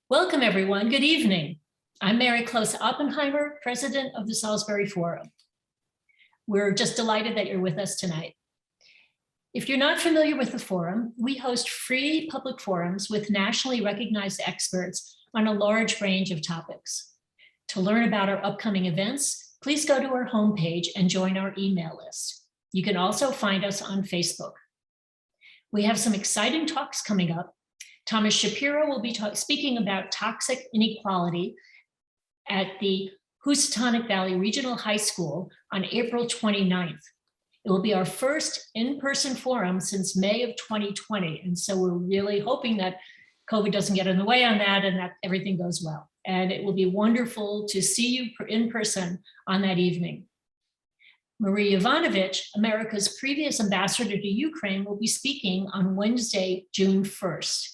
Welcome, everyone. Good evening. I'm Mary Close Oppenheimer, president of the Salisbury Forum. We're just delighted that you're with us tonight. If you're not familiar with the forum, we host free public forums with nationally recognized experts on a large range of topics. To learn about our upcoming events, please go to our homepage and join our email list. You can also find us on Facebook. We have some exciting talks coming up. Thomas Shapiro will be speaking about toxic inequality at the Housatonic Valley Regional High School on April 29th. It will be our first in-person forum since May of 2020. And so we're really hoping that COVID doesn't get in the way on that and that everything goes well. And it will be wonderful to see you in person on that evening. Marie Ivanovich, America's previous ambassador to Ukraine, will be speaking on Wednesday, June 1st.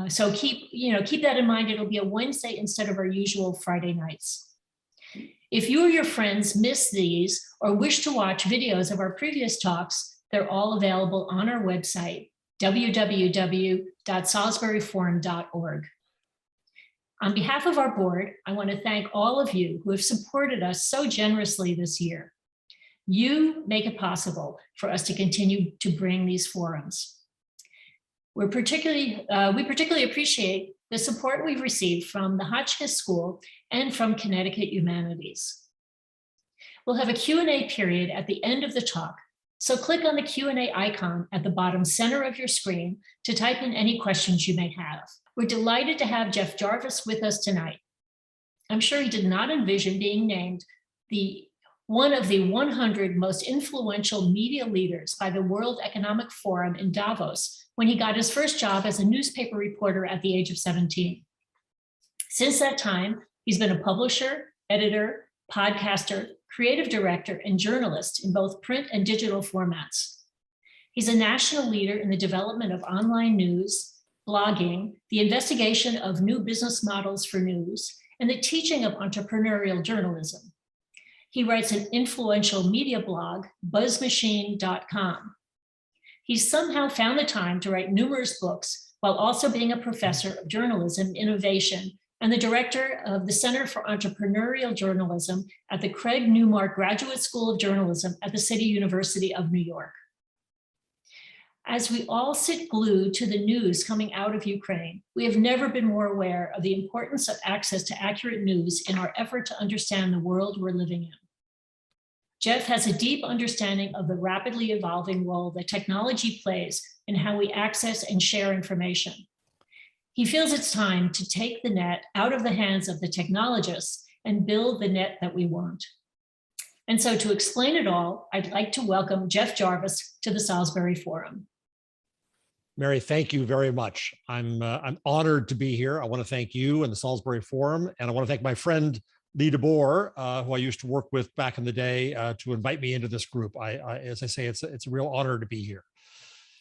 So keep that in mind. It'll be a Wednesday instead of our usual Friday nights. If you or your friends miss these or wish to watch videos of our previous talks, they're all available on our website, www.salisburyforum.org. On behalf of our board, I want to thank all of you who have supported us so generously this year. You make it possible for us to continue to bring these forums. We particularly appreciate the support we've received from the Hotchkiss School and from Connecticut Humanities. We'll have a Q&A period at the end of the talk, so click on the Q&A icon at the bottom center of your screen to type in any questions you may have. We're delighted to have Jeff Jarvis with us tonight. I'm sure he did not envision being named one of the 100 most influential media leaders by the World Economic Forum in Davos when he got his first job as a newspaper reporter at the age of 17. Since that time, he's been a publisher, editor, podcaster, creative director, and journalist in both print and digital formats. He's a national leader in the development of online news, blogging, the investigation of new business models for news, and the teaching of entrepreneurial journalism. He writes an influential media blog, buzzmachine.com. He's somehow found the time to write numerous books while also being a professor of journalism innovation and the director of the Center for Entrepreneurial Journalism at the Craig Newmark Graduate School of Journalism at the City University of New York. As we all sit glued to the news coming out of Ukraine, we have never been more aware of the importance of access to accurate news in our effort to understand the world we're living in. Jeff has a deep understanding of the rapidly evolving role that technology plays in how we access and share information. He feels it's time to take the net out of the hands of the technologists and build the net that we want. And so to explain it all, I'd like to welcome Jeff Jarvis to the Salisbury Forum. Mary, thank you very much. I'm honored to be here. I want to thank you and the Salisbury Forum, and I want to thank my friend Lee DeBoer, who I used to work with back in the day, to invite me into this group. As I say, it's a real honor to be here.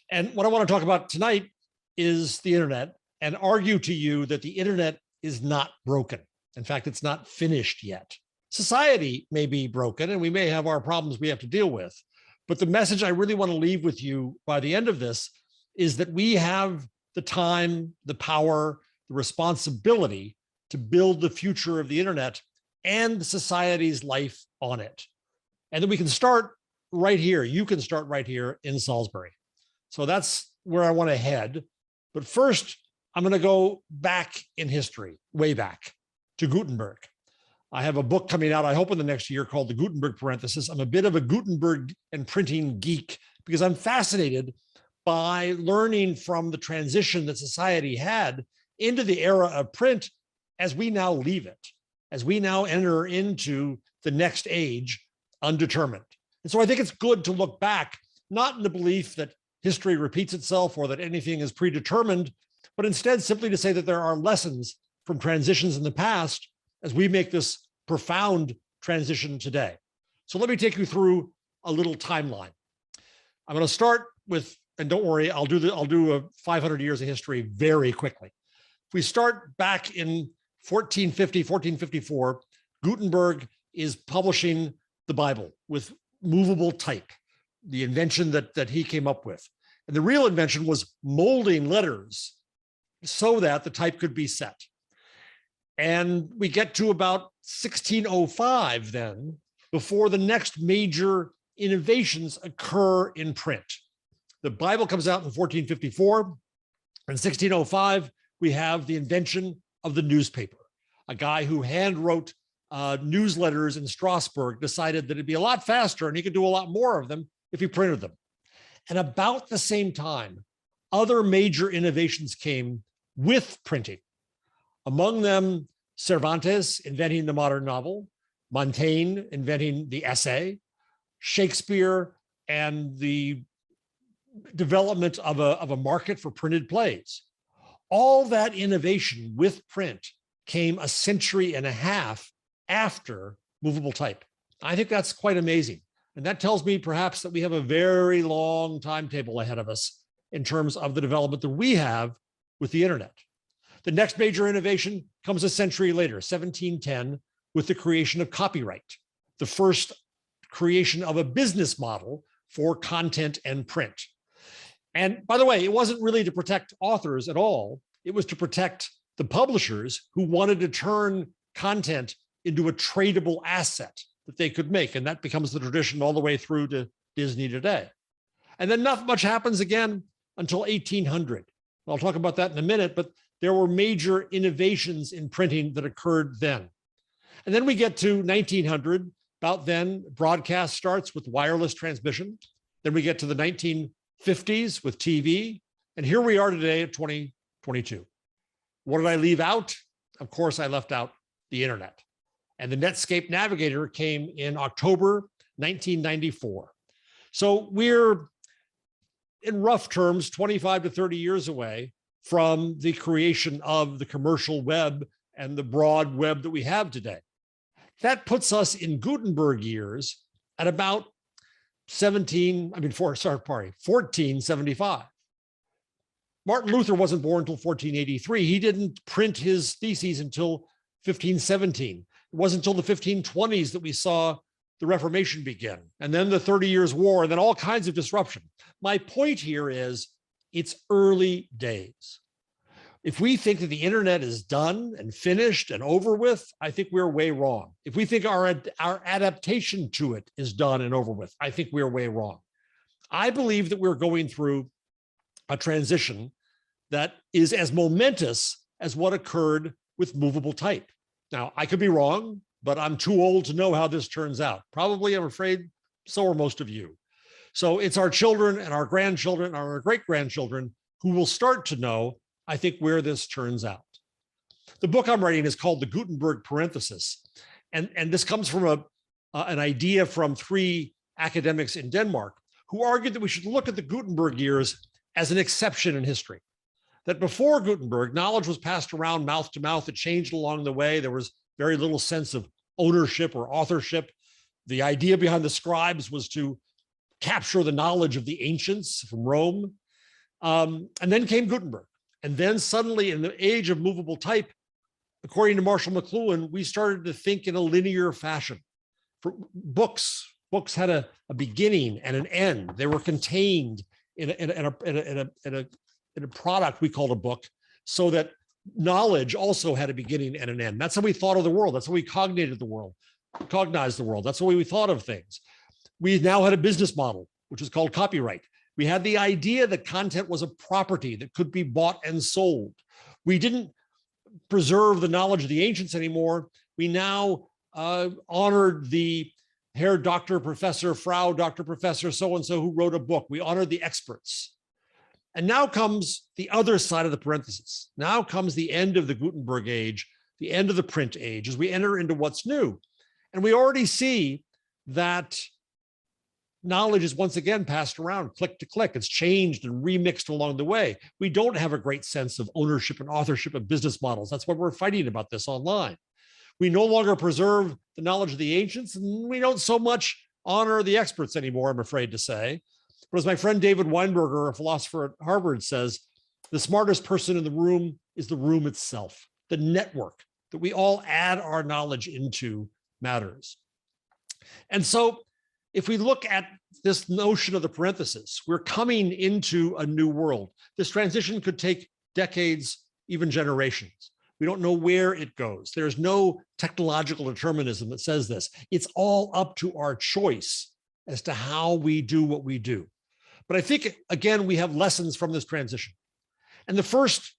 And what I want to talk about tonight is the internet, and argue to you that the internet is not broken. In fact, it's not finished yet. Society may be broken, and we may have our problems we have to deal with. But the message I really want to leave with you by the end of this is that we have the time, the power, the responsibility to build the future of the internet and society's life on it. And then we can start right here. You can start right here in Salisbury. So that's where I want to head. But first, I'm going to go back in history, way back to Gutenberg. I have a book coming out, I hope in the next year, called The Gutenberg Parenthesis. I'm a bit of a Gutenberg and printing geek because I'm fascinated by learning from the transition that society had into the era of print as we now leave it, as we now enter into the next age undetermined. And so I think it's good to look back, not in the belief that history repeats itself or that anything is predetermined, but instead simply to say that there are lessons from transitions in the past as we make this profound transition today. So let me take you through a little timeline. I'm going to start with, and don't worry, I'll do a 500 years of history very quickly. If we start back in 1454, Gutenberg is publishing the Bible with movable type, the invention that he came up with. And the real invention was molding letters so that the type could be set. And we get to about 1605 then, before the next major innovations occur in print. The Bible comes out in 1454. In 1605, we have the invention of the newspaper. A guy who hand wrote newsletters in Strasbourg decided that it'd be a lot faster and he could do a lot more of them if he printed them. And about the same time, other major innovations came with printing. Among them, Cervantes inventing the modern novel, Montaigne inventing the essay, Shakespeare and the development of a market for printed plays. All that innovation with print came a century and a half after movable type. I think that's quite amazing. And that tells me perhaps that we have a very long timetable ahead of us in terms of the development that we have with the internet. The next major innovation comes a century later, 1710, with the creation of copyright, the first creation of a business model for content and print. And by the way, it wasn't really to protect authors at all. It was to protect the publishers who wanted to turn content into a tradable asset that they could make. And that becomes the tradition all the way through to Disney today. And then not much happens again until 1800. I'll talk about that in a minute, but there were major innovations in printing that occurred then. And then we get to 1900. About then, broadcast starts with wireless transmission. Then we get to the 1950s with TV. And here we are today at 2022. What did I leave out? Of course, I left out the internet. And the Netscape Navigator came in October 1994. So we're, in rough terms, 25 to 30 years away from the creation of the commercial web and the broad web that we have today. That puts us in Gutenberg years at about 1475. Martin Luther wasn't born until 1483. He didn't print his theses until 1517. It wasn't until the 1520s that we saw the Reformation begin, and then the 30 Years' War, and then all kinds of disruption. My point here is it's early days. If we think that the internet is done and finished and over with, I think we're way wrong. If we think our adaptation to it is done and over with, I think we're way wrong. I believe that we're going through a transition that is as momentous as what occurred with movable type. Now, I could be wrong, but I'm too old to know how this turns out. Probably, I'm afraid, so are most of you. So it's our children and our grandchildren and our great-grandchildren who will start to know, I think, where this turns out. The book I'm writing is called The Gutenberg Parenthesis. And this comes from an idea from three academics in Denmark who argued that we should look at the Gutenberg years as an exception in history. That before Gutenberg, knowledge was passed around mouth to mouth. It changed along the way. There was very little sense of ownership or authorship. The idea behind the scribes was to capture the knowledge of the ancients from Rome. And then came Gutenberg. And then suddenly, in the age of movable type, according to Marshall McLuhan, we started to think in a linear fashion. For books had a beginning and an end. They were contained in a product we called a book, so that knowledge also had a beginning and an end. That's how we thought of the world. That's how we cognized the world. That's the way we thought of things. We now had a business model, which is called copyright. We had the idea that content was a property that could be bought and sold. We didn't preserve the knowledge of the ancients anymore. We now honored the Herr Doctor Professor, Frau Doctor Professor, so-and-so who wrote a book. We honored the experts. And now comes the other side of the parenthesis. Now comes the end of the Gutenberg age, the end of the print age, as we enter into what's new. And we already see that knowledge is once again passed around click to click. It's changed and remixed along the way. We don't have a great sense of ownership and authorship of business models. That's why we're fighting about this online. We no longer preserve the knowledge of the ancients, and we don't so much honor the experts anymore, I'm afraid to say. But as my friend David Weinberger, a philosopher at Harvard, says, the smartest person in the room is the room itself. The network that we all add our knowledge into matters. And so if we look at this notion of the parenthesis, we're coming into a new world. This transition could take decades, even generations. We don't know where it goes. There's no technological determinism that says this. It's all up to our choice as to how we do what we do. But I think, again, we have lessons from this transition. And the first,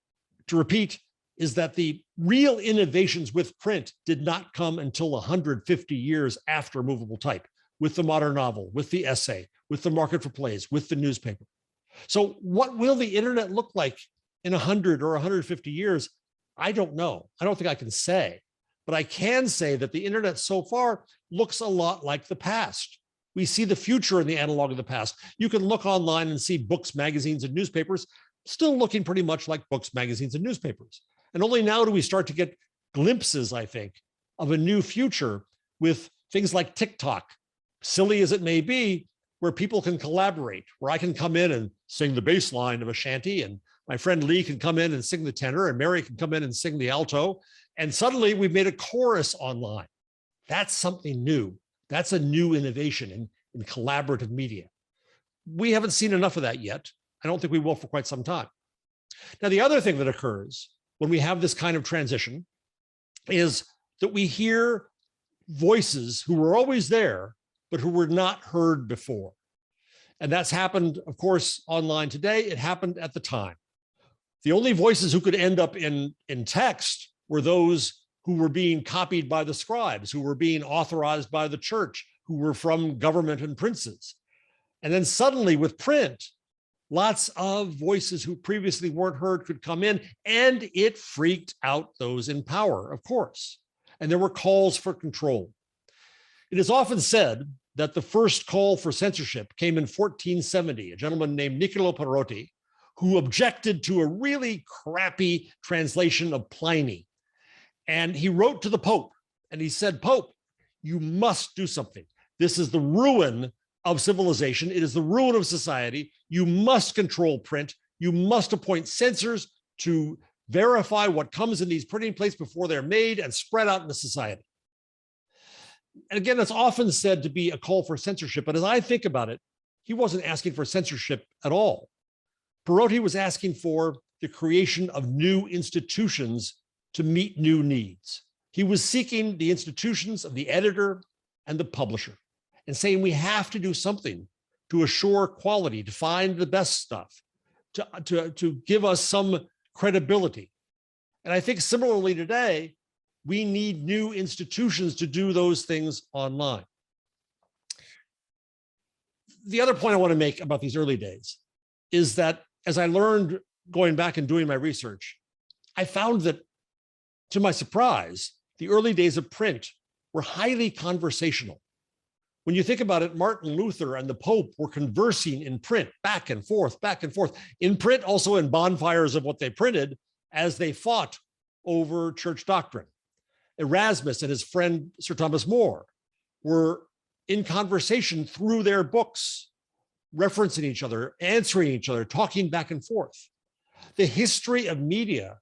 to repeat, is that the real innovations with print did not come until 150 years after movable type, with the modern novel, with the essay, with the market for plays, with the newspaper. So what will the internet look like in 100 or 150 years? I don't know. I don't think I can say, but I can say that the internet so far looks a lot like the past. We see the future in the analog of the past. You can look online and see books, magazines, and newspapers still looking pretty much like books, magazines, and newspapers. And only now do we start to get glimpses, I think, of a new future with things like TikTok, silly as it may be, where people can collaborate, where I can come in and sing the bass line of a shanty, and my friend Lee can come in and sing the tenor, and Mary can come in and sing the alto. And suddenly we've made a chorus online. That's something new. That's a new innovation in collaborative media. We haven't seen enough of that yet. I don't think we will for quite some time. Now, the other thing that occurs when we have this kind of transition is that we hear voices who were always there, but who were not heard before. And that's happened, of course, online today. It happened at the time. The only voices who could end up in text were those who were being copied by the scribes, who were being authorized by the church, who were from government and princes. And then suddenly with print, lots of voices who previously weren't heard could come in, and it freaked out those in power, of course. And there were calls for control. It is often said that the first call for censorship came in 1470, a gentleman named Niccolo Perotti, who objected to a really crappy translation of Pliny. And he wrote to the Pope and he said, "Pope, you must do something. This is the ruin of civilization. It is the ruin of society. You must control print. You must appoint censors to verify what comes in these printing plates before they're made and spread out into society." And again, that's often said to be a call for censorship. But as I think about it, he wasn't asking for censorship at all. Perotti was asking for the creation of new institutions to meet new needs. He was seeking the institutions of the editor and the publisher and saying we have to do something to assure quality, to find the best stuff, to give us some credibility. And I think similarly today, we need new institutions to do those things online. The other point I want to make about these early days is that as I learned going back and doing my research, I found that, to my surprise, the early days of print were highly conversational. When you think about it, Martin Luther and the Pope were conversing in print, back and forth, in print, also in bonfires of what they printed as they fought over church doctrine. Erasmus and his friend, Sir Thomas More, were in conversation through their books, referencing each other, answering each other, talking back and forth. The history of media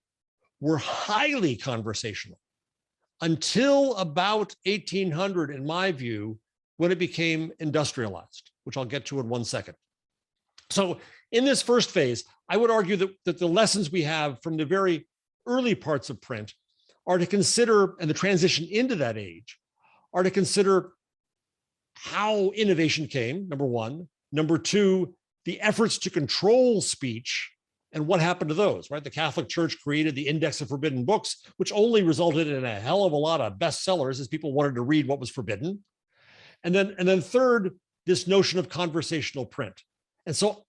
were highly conversational until about 1800, in my view, when it became industrialized, which I'll get to in 1 second. So in this first phase, I would argue that the lessons we have from the very early parts of print are to consider, and the transition into that age, are to consider how innovation came, number one. Number two, the efforts to control speech and what happened to those, right? The Catholic Church created the Index of Forbidden Books, which only resulted in a hell of a lot of bestsellers as people wanted to read what was forbidden. And then third, this notion of conversational print. And so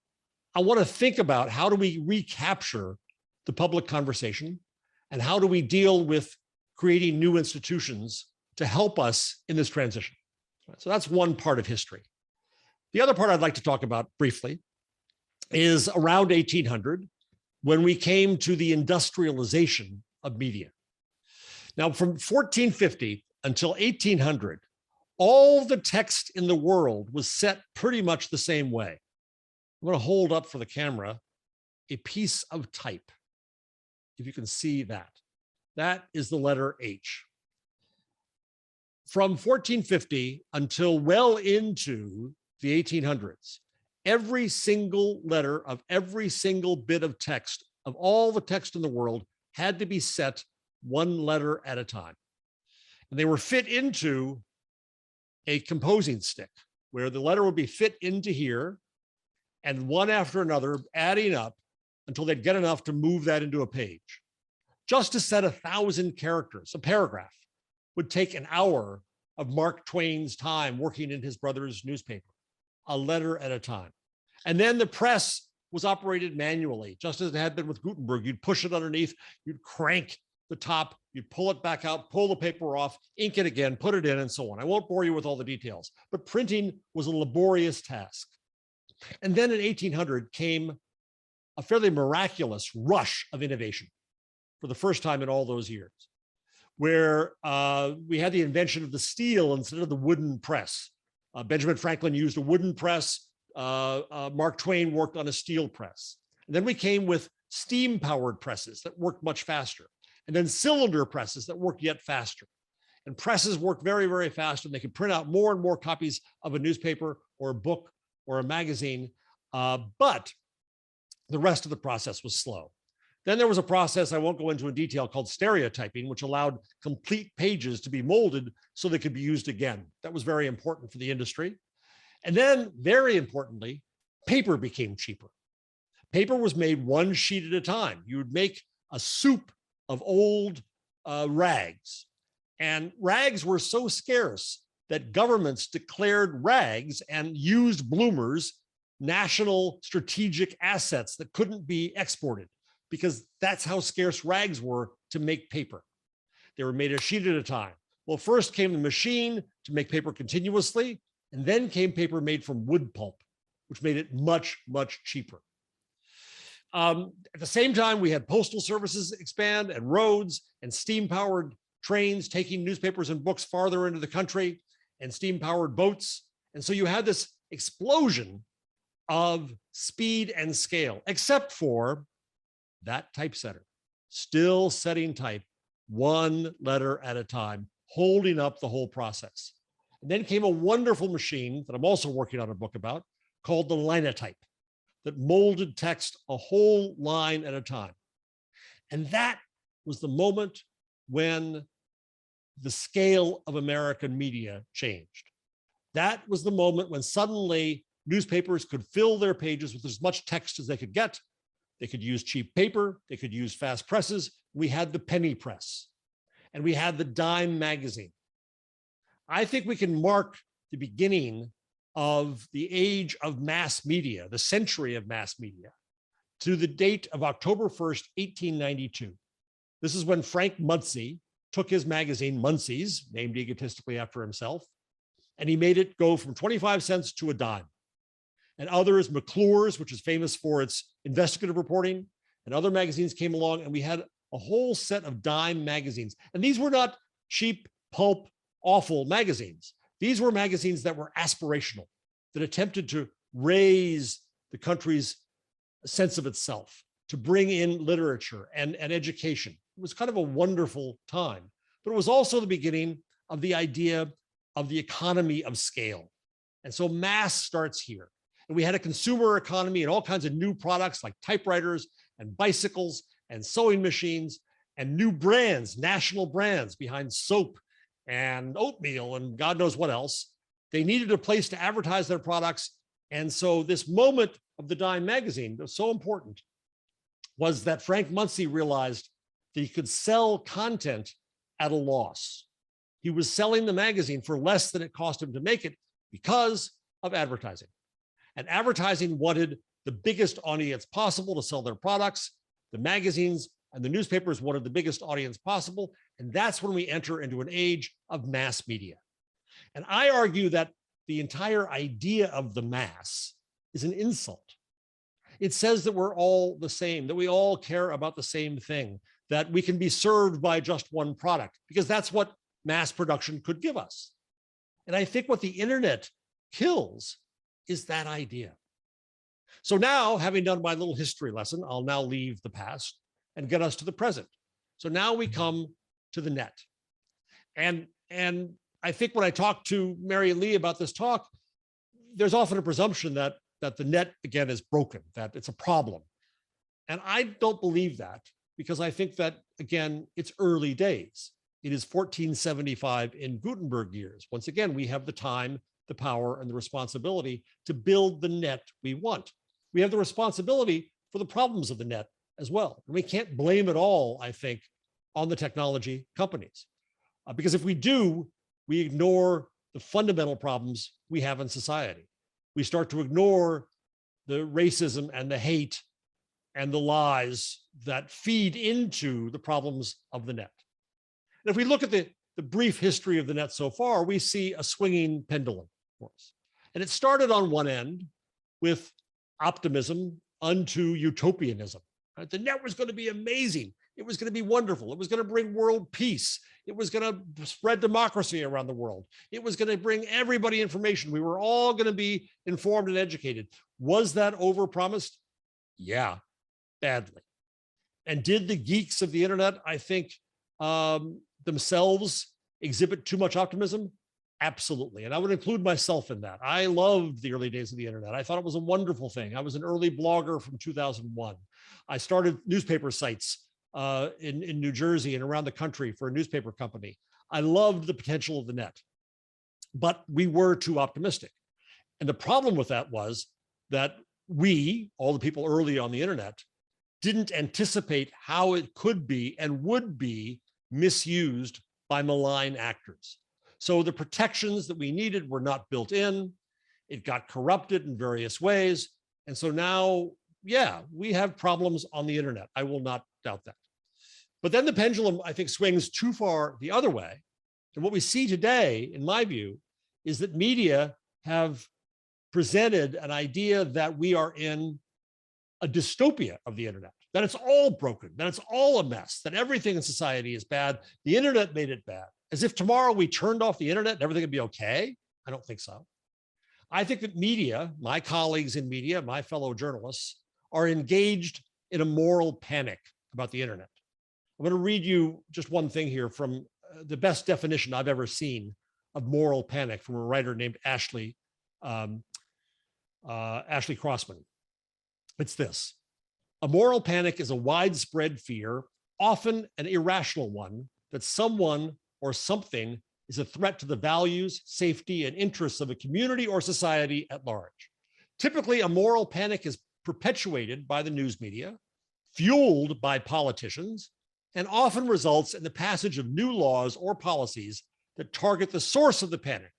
I want to think about how do we recapture the public conversation and how do we deal with creating new institutions to help us in this transition. So that's one part of history. The other part I'd like to talk about briefly is around 1800, when we came to the industrialization of media. Now, from 1450 until 1800, all the text in the world was set pretty much the same way. I'm going to hold up for the camera a piece of type. If you can see that, that is the letter H. From 1450 until well into the 1800s, every single letter of every single bit of text, of all the text in the world, had to be set one letter at a time. And they were fit into a composing stick where the letter would be fit into here and one after another adding up until they'd get enough to move that into a page. Just to set 1,000 characters, a paragraph, would take an hour of Mark Twain's time working in his brother's newspaper, a letter at a time. And then the press was operated manually, just as it had been with Gutenberg. You'd push it underneath, you'd crank the top, you'd pull it back out, pull the paper off, ink it again, put it in, and so on. I won't bore you with all the details, but printing was a laborious task. And then in 1800 came a fairly miraculous rush of innovation for the first time in all those years, where we had the invention of the steel instead of the wooden press. Benjamin Franklin used a wooden press. Mark Twain worked on a steel press. And then we came with steam-powered presses that worked much faster, and then cylinder presses that worked yet faster. And presses worked very, very fast, and they could print out more and more copies of a newspaper or a book or a magazine, but the rest of the process was slow. Then there was a process I won't go into in detail called stereotyping, which allowed complete pages to be molded so they could be used again. That was very important for the industry. And then, very importantly, paper became cheaper. Paper was made one sheet at a time. You would make a soup of old rags. And rags were so scarce that governments declared rags and used bloomers national strategic assets that couldn't be exported, because that's how scarce rags were to make paper. They were made a sheet at a time. Well, first came the machine to make paper continuously, and then came paper made from wood pulp, which made it much, much cheaper. At the same time, we had postal services expand and roads and steam-powered trains taking newspapers and books farther into the country and steam-powered boats. And so you had this explosion of speed and scale, except for that typesetter, still setting type one letter at a time, holding up the whole process. And then came a wonderful machine that I'm also working on a book about called the Linotype that molded text a whole line at a time. And that was the moment when the scale of American media changed. That was the moment when suddenly newspapers could fill their pages with as much text as they could get. They could use cheap paper, they could use fast presses. We had the penny press, and we had the dime magazine. I think we can mark the beginning of the age of mass media, the century of mass media, to the date of October 1st, 1892. This is when Frank Munsey took his magazine, Munsey's, named egotistically after himself, and he made it go from 25 cents to a dime. And others, McClure's, which is famous for its investigative reporting, and other magazines came along, and we had a whole set of dime magazines. And these were not cheap, pulp, awful magazines. These were magazines that were aspirational, that attempted to raise the country's sense of itself, to bring in literature and education. It was kind of a wonderful time, but it was also the beginning of the idea of the economy of scale. And so mass starts here. And we had a consumer economy and all kinds of new products like typewriters and bicycles and sewing machines and new brands, national brands behind soap and oatmeal and God knows what else. They needed a place to advertise their products. And so this moment of the dime magazine that was so important was that Frank Munsey realized that he could sell content at a loss. He was selling the magazine for less than it cost him to make it because of advertising. And advertising wanted the biggest audience possible to sell their products. The magazines and the newspapers wanted the biggest audience possible. And that's when we enter into an age of mass media. And I argue that the entire idea of the mass is an insult. It says that we're all the same, that we all care about the same thing, that we can be served by just one product, because that's what mass production could give us. And I think what the internet kills is that idea. So now, having done my little history lesson, I'll now leave the past and get us to the present. So now we come to the net. And I think when I talk to Mary Lee about this talk, there's often a presumption that the net, again, is broken, that it's a problem. And I don't believe that. because I think that, again, it's early days. It is 1475 in Gutenberg years. Once again, we have the time, the power, and the responsibility to build the net we want. We have the responsibility for the problems of the net as well. And we can't blame it all, I think, on the technology companies. Because if we do, we ignore the fundamental problems we have in society. We start to ignore the racism and the hate and the lies that feed into the problems of the net. And if we look at the brief history of the net so far, we see a swinging pendulum for us. And it started on one end with optimism unto utopianism. Right? The net was going to be amazing. It was going to be wonderful. It was going to bring world peace. It was going to spread democracy around the world. It was going to bring everybody information. We were all going to be informed and educated. Was that overpromised? Yeah, badly. And did the geeks of the internet, I think, themselves exhibit too much optimism? Absolutely. And I would include myself in that. I loved the early days of the internet. I thought it was a wonderful thing. I was an early blogger from 2001. I started newspaper sites in New Jersey and around the country for a newspaper company. I loved the potential of the net, but we were too optimistic. And the problem with that was that we, all the people early on the internet, didn't anticipate how it could be and would be misused by malign actors. So the protections that we needed were not built in. It got corrupted in various ways. And so now, yeah, we have problems on the internet. I will not doubt that. But then the pendulum, I think, swings too far the other way. And what we see today, in my view, is that media have presented an idea that we are in a dystopia of the internet, that it's all broken, that it's all a mess, that everything in society is bad. The internet made it bad. As if tomorrow we turned off the internet and everything would be okay. I don't think so. I think that media, my colleagues in media, my fellow journalists, are engaged in a moral panic about the internet. I'm going to read you just one thing here from the best definition I've ever seen of moral panic from a writer named Ashley Crossman. It's this: a moral panic is a widespread fear, often an irrational one, that someone or something is a threat to the values, safety, and interests of a community or society at large. Typically, a moral panic is perpetuated by the news media, fueled by politicians, and often results in the passage of new laws or policies that target the source of the panic.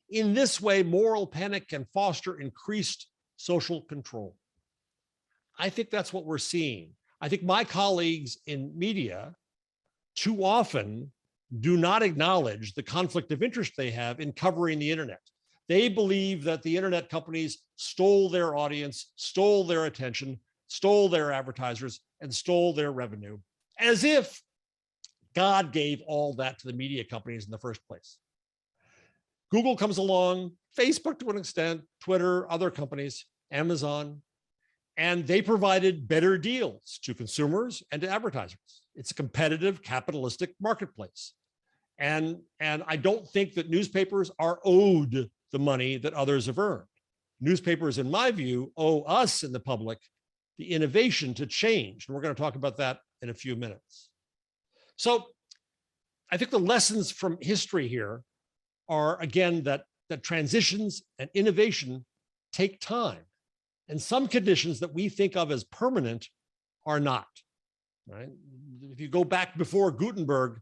In this way, moral panic can foster increased social control. I think that's what we're seeing. I think my colleagues in media too often do not acknowledge the conflict of interest they have in covering the internet. They believe that the internet companies stole their audience, stole their attention, stole their advertisers, and stole their revenue, as if God gave all that to the media companies in the first place. Google comes along, Facebook to an extent, Twitter, other companies, Amazon, and they provided better deals to consumers and to advertisers. It's a competitive capitalistic marketplace. And I don't think that newspapers are owed the money that others have earned. Newspapers, in my view, owe us in the public the innovation to change. And we're going to talk about that in a few minutes. So I think the lessons from history here are, again, that transitions and innovation take time. And some conditions that we think of as permanent are not. Right? If you go back before Gutenberg,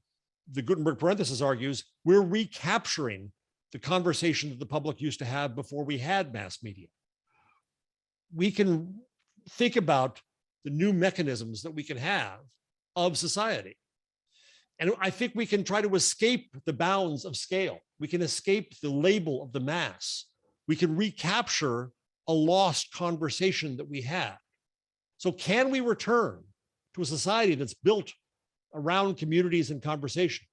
the Gutenberg parenthesis argues, we're recapturing the conversation that the public used to have before we had mass media. We can think about the new mechanisms that we can have of society. And I think we can try to escape the bounds of scale. We can escape the label of the mass. We can recapture a lost conversation that we had. So can we return to a society that's built around communities and conversation?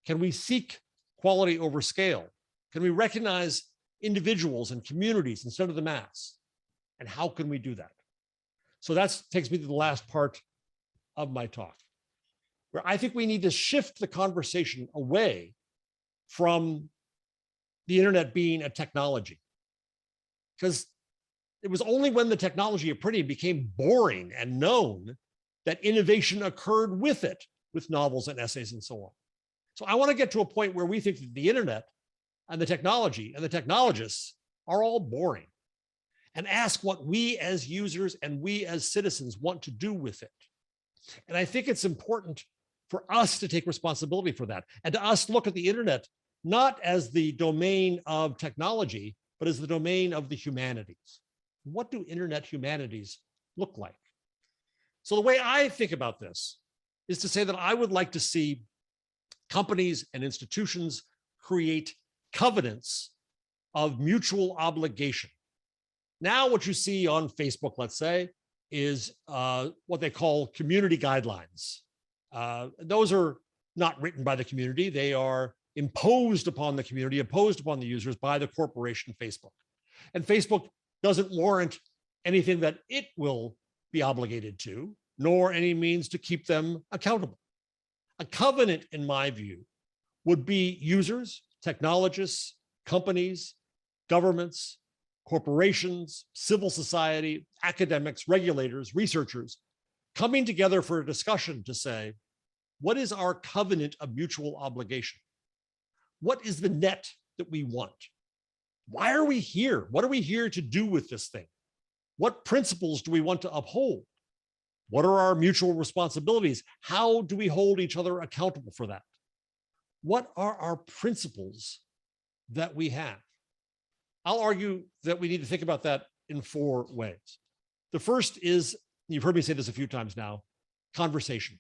Can we seek quality over scale? Can we recognize individuals and communities instead of the mass? And how can we do that? So that takes me to the last part of my talk, where I think we need to shift the conversation away from the internet being a technology. Because it was only when the technology of printing became boring and known that innovation occurred with it, with novels and essays and so on. So I want to get to a point where we think that the internet and the technology and the technologists are all boring, and ask what we as users and we as citizens want to do with it. And I think it's important for us to take responsibility for that, and to us look at the internet not as the domain of technology, but as the domain of the humanities. What do internet humanities look like? So the way I think about this is to say that I would like to see companies and institutions create covenants of mutual obligation. Now, what you see on Facebook, let's say, is what they call community guidelines. Those are not written by the community. They are imposed upon the community, imposed upon the users by the corporation Facebook. And Facebook doesn't warrant anything that it will be obligated to, nor any means to keep them accountable. A covenant, in my view, would be users, technologists, companies, governments, corporations, civil society, academics, regulators, researchers, coming together for a discussion to say, what is our covenant of mutual obligation? What is the net that we want? Why are we here? What are we here to do with this thing? What principles do we want to uphold? What are our mutual responsibilities? How do we hold each other accountable for that? What are our principles that we have? I'll argue that we need to think about that in 4 ways. The first is, you've heard me say this a few times now, conversation.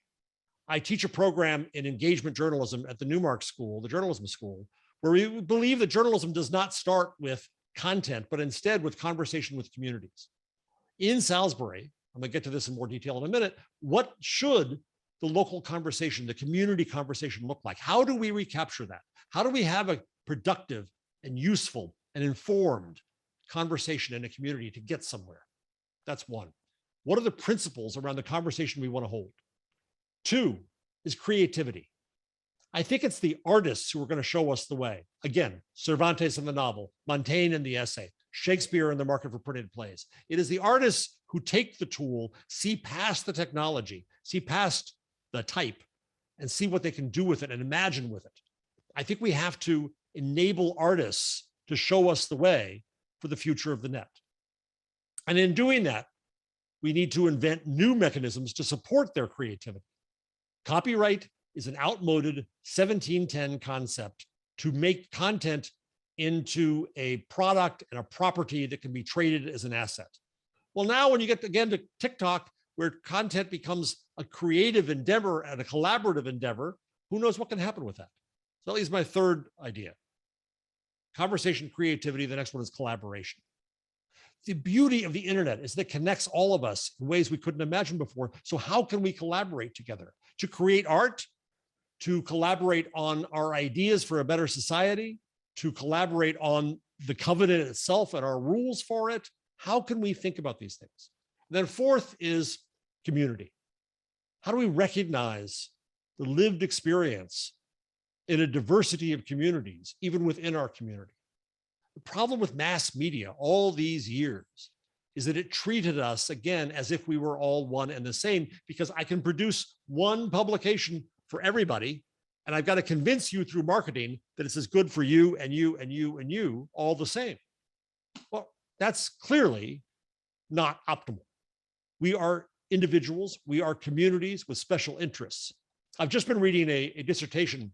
I teach a program in engagement journalism at the Newmark School, the journalism school, where we believe that journalism does not start with content, but instead with conversation with communities. In Salisbury, I'm going to get to this in more detail in a minute, what should the local conversation, the community conversation look like? How do we recapture that? How do we have a productive and useful and informed conversation in a community to get somewhere? That's one. What are the principles around the conversation we want to hold? 2 is creativity. I think it's the artists who are going to show us the way. Again, Cervantes in the novel, Montaigne in the essay, Shakespeare in the market for printed plays. It is the artists who take the tool, see past the technology, see past the type, and see what they can do with it and imagine with it. I think we have to enable artists to show us the way for the future of the net. And in doing that, we need to invent new mechanisms to support their creativity. Copyright is an outmoded 1710 concept to make content into a product and a property that can be traded as an asset. Well, now when you get again to TikTok, where content becomes a creative endeavor and a collaborative endeavor, who knows what can happen with that? So that leaves my 3rd idea. Conversation, creativity. The next one is collaboration. The beauty of the internet is that it connects all of us in ways we couldn't imagine before. So how can we collaborate together to create art, to collaborate on our ideas for a better society, to collaborate on the covenant itself and our rules for it? How can we think about these things? And then 4th is community. How do we recognize the lived experience in a diversity of communities, even within our community? The problem with mass media all these years is that it treated us, again, as if we were all one and the same, because I can produce one publication for everybody, and I've got to convince you through marketing that it's as good for you and you and you and you all the same. Well, that's clearly not optimal. We are individuals, we are communities with special interests. I've just been reading a dissertation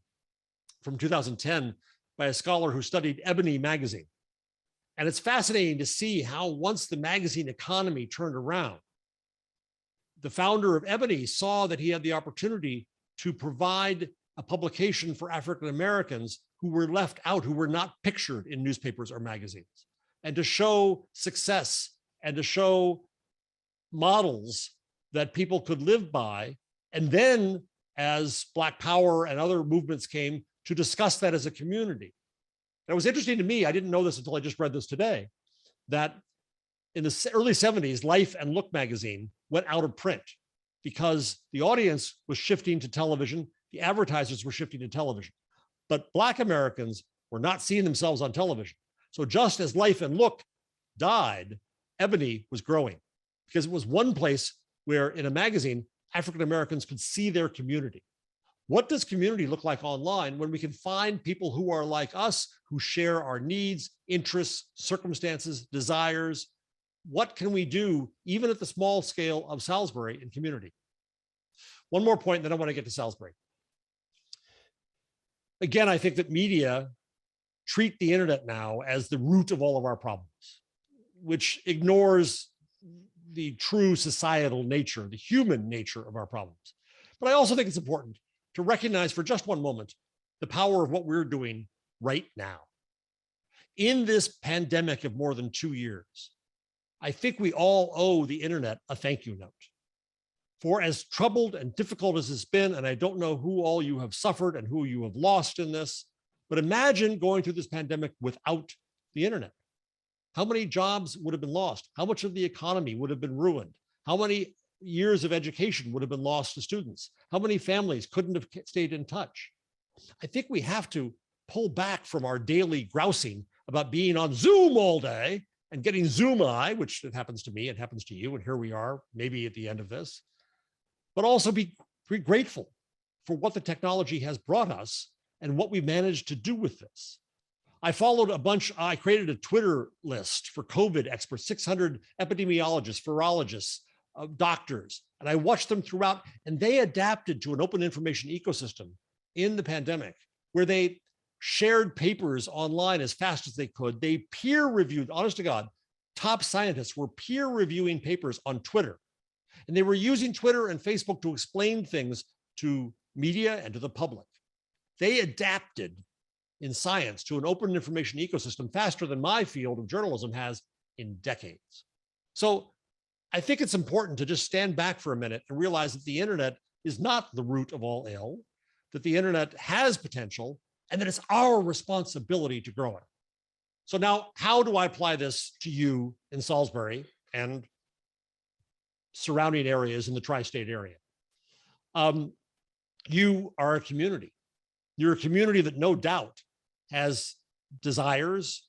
from 2010 by a scholar who studied Ebony magazine. And it's fascinating to see how once the magazine economy turned around, the founder of Ebony saw that he had the opportunity to provide a publication for African Americans who were left out, who were not pictured in newspapers or magazines, and to show success and to show models that people could live by. And then as Black Power and other movements came, to discuss that as a community. And it was interesting to me, I didn't know this until I just read this today, that in the early 70s, Life and Look magazine went out of print because the audience was shifting to television, the advertisers were shifting to television. But Black Americans were not seeing themselves on television. So just as Life and Look died, Ebony was growing, because it was one place where in a magazine, African Americans could see their community. What does community look like online when we can find people who are like us, who share our needs, interests, circumstances, desires? What can we do, even at the small scale of Salisbury in community? One more point, then I want to get to Salisbury. Again, I think that media treat the internet now as the root of all of our problems, which ignores the true societal nature, the human nature of our problems. But I also think it's important to recognize for just one moment the power of what we're doing right now. In this pandemic of more than 2 years, I think we all owe the internet a thank you note. For as troubled and difficult as it's been, and I don't know who all you have suffered and who you have lost in this, but imagine going through this pandemic without the internet. How many jobs would have been lost? How much of the economy would have been ruined? How many years of education would have been lost to students? How many families couldn't have stayed in touch? I think we have to pull back from our daily grousing about being on Zoom all day and getting Zoom eye, which it happens to me, it happens to you, and here we are, maybe at the end of this, but also be grateful for what the technology has brought us and what we managed to do with this. I created a Twitter list for COVID experts, 600 epidemiologists, virologists, doctors, and I watched them throughout, and they adapted to an open information ecosystem in the pandemic where they shared papers online as fast as they could. They peer reviewed, honest to God, top scientists were peer reviewing papers on Twitter. And they were using Twitter and Facebook to explain things to media and to the public. They adapted in science to an open information ecosystem faster than my field of journalism has in decades. So I think it's important to just stand back for a minute and realize that the internet is not the root of all ill, that the internet has potential, and that it's our responsibility to grow it. So now, how do I apply this to you in Salisbury and surrounding areas in the tri-state area? You are a community. You're a community that no doubt has desires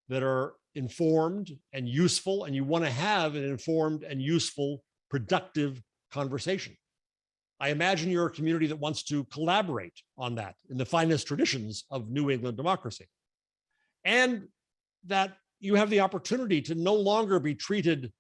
that are informed and useful, and you want to have an informed and useful, productive conversation. I imagine you're a community that wants to collaborate on that in the finest traditions of New England democracy. And that you have the opportunity to no longer be treated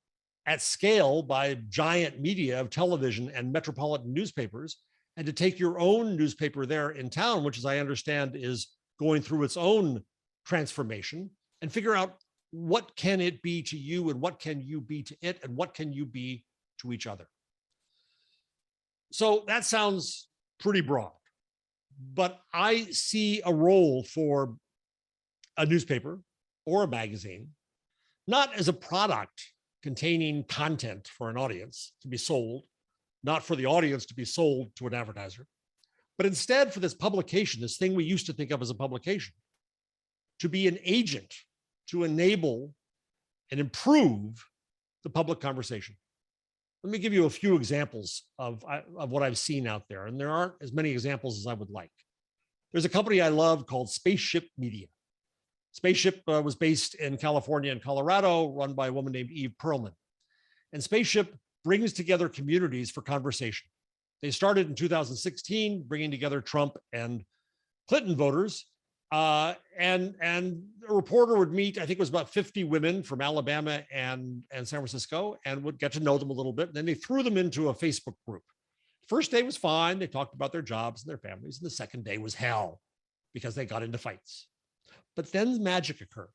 at scale by giant media of television and metropolitan newspapers, and to take your own newspaper there in town, which, as I understand, is going through its own transformation, and figure out what can it be to you and what can you be to it and what can you be to each other. So that sounds pretty broad, but I see a role for a newspaper or a magazine, not as a product containing content for an audience to be sold, not for the audience to be sold to an advertiser, but instead for this publication, this thing we used to think of as a publication, to be an agent to enable and improve the public conversation. Let me give you a few examples of what I've seen out there, and there aren't as many examples as I would like. There's a company I love called Spaceship Media. Spaceship was based in California and Colorado, run by a woman named Eve Perlman. And Spaceship brings together communities for conversation. They started in 2016, bringing together Trump and Clinton voters. And a reporter would meet, I think it was about 50 women from Alabama and San Francisco, and would get to know them a little bit. And then they threw them into a Facebook group. First day was fine. They talked about their jobs and their families. And the second day was hell because they got into fights. But then magic occurred.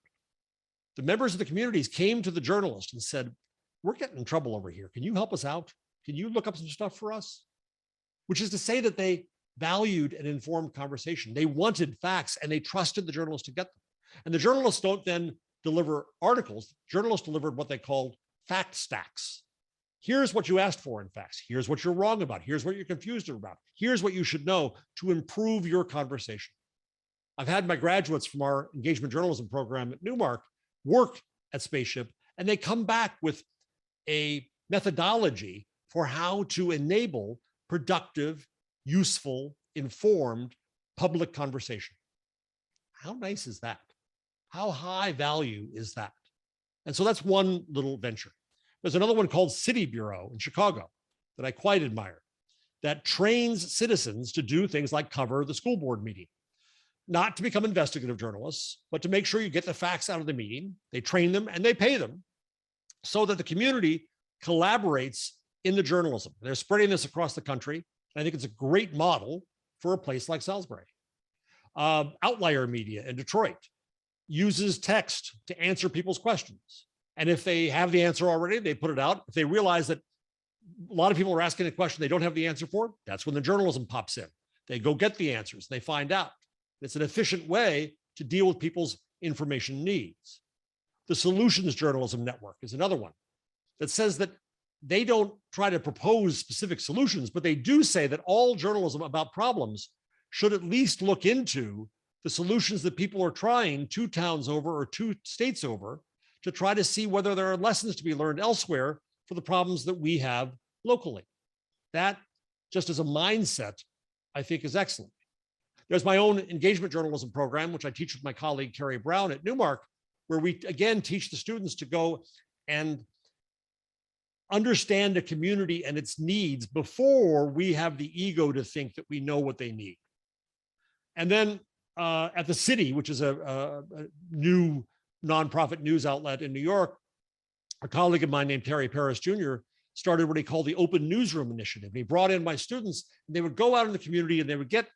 The members of the communities came to the journalist and said, "We're getting in trouble over here. Can you help us out? Can you look up some stuff for us?" Which is to say that they valued an informed conversation. They wanted facts and they trusted the journalists to get them. And the journalists don't then deliver articles. Journalists delivered what they called fact stacks. Here's what you asked for in facts. Here's what you're wrong about. Here's what you're confused about. Here's what you should know to improve your conversation. I've had my graduates from our engagement journalism program at Newmark work at Spaceship, and they come back with a methodology for how to enable productive, useful, informed public conversation. How nice is that? How high value is that? And so that's one little venture. There's another one called City Bureau in Chicago that I quite admire. that trains citizens to do things like cover the school board meeting, not to become investigative journalists, but to make sure you get the facts out of the meeting. They train them and they pay them so that the community collaborates in the journalism. They're spreading this across the country. I think it's a great model for a place like Salisbury. Outlier Media in Detroit uses text to answer people's questions. And if they have the answer already, they put it out. If they realize that a lot of people are asking a question they don't have the answer for, that's when the journalism pops in. They go get the answers, they find out. It's an efficient way to deal with people's information needs. The Solutions Journalism Network is another one that says that they don't try to propose specific solutions, but they do say that all journalism about problems should at least look into the solutions that people are trying 2 towns over or 2 states over to try to see whether there are lessons to be learned elsewhere for the problems that we have locally. That, just as a mindset, I think is excellent. There's my own engagement journalism program, which I teach with my colleague, Carrie Brown at Newmark, where we, again, teach the students to go and understand a community and its needs before we have the ego to think that we know what they need. And then at the City, which is a new nonprofit news outlet in New York, a colleague of mine named Terry Paris Jr. started what he called the Open Newsroom Initiative. And he brought in my students, and they would go out in the community and they would get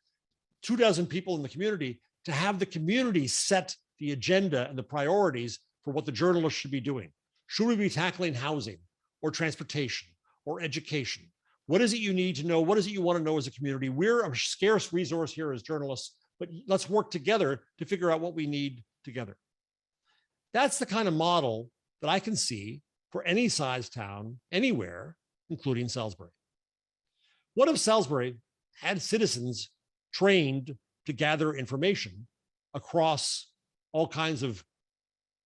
24 people in the community to have the community set the agenda and the priorities for what the journalists should be doing. Should we be tackling housing or transportation or education? What is it you need to know? What is it you want to know as a community? We're a scarce resource here as journalists, but let's work together to figure out what we need together. That's the kind of model that I can see for any size town, anywhere, including Salisbury. What if Salisbury had citizens trained to gather information across all kinds of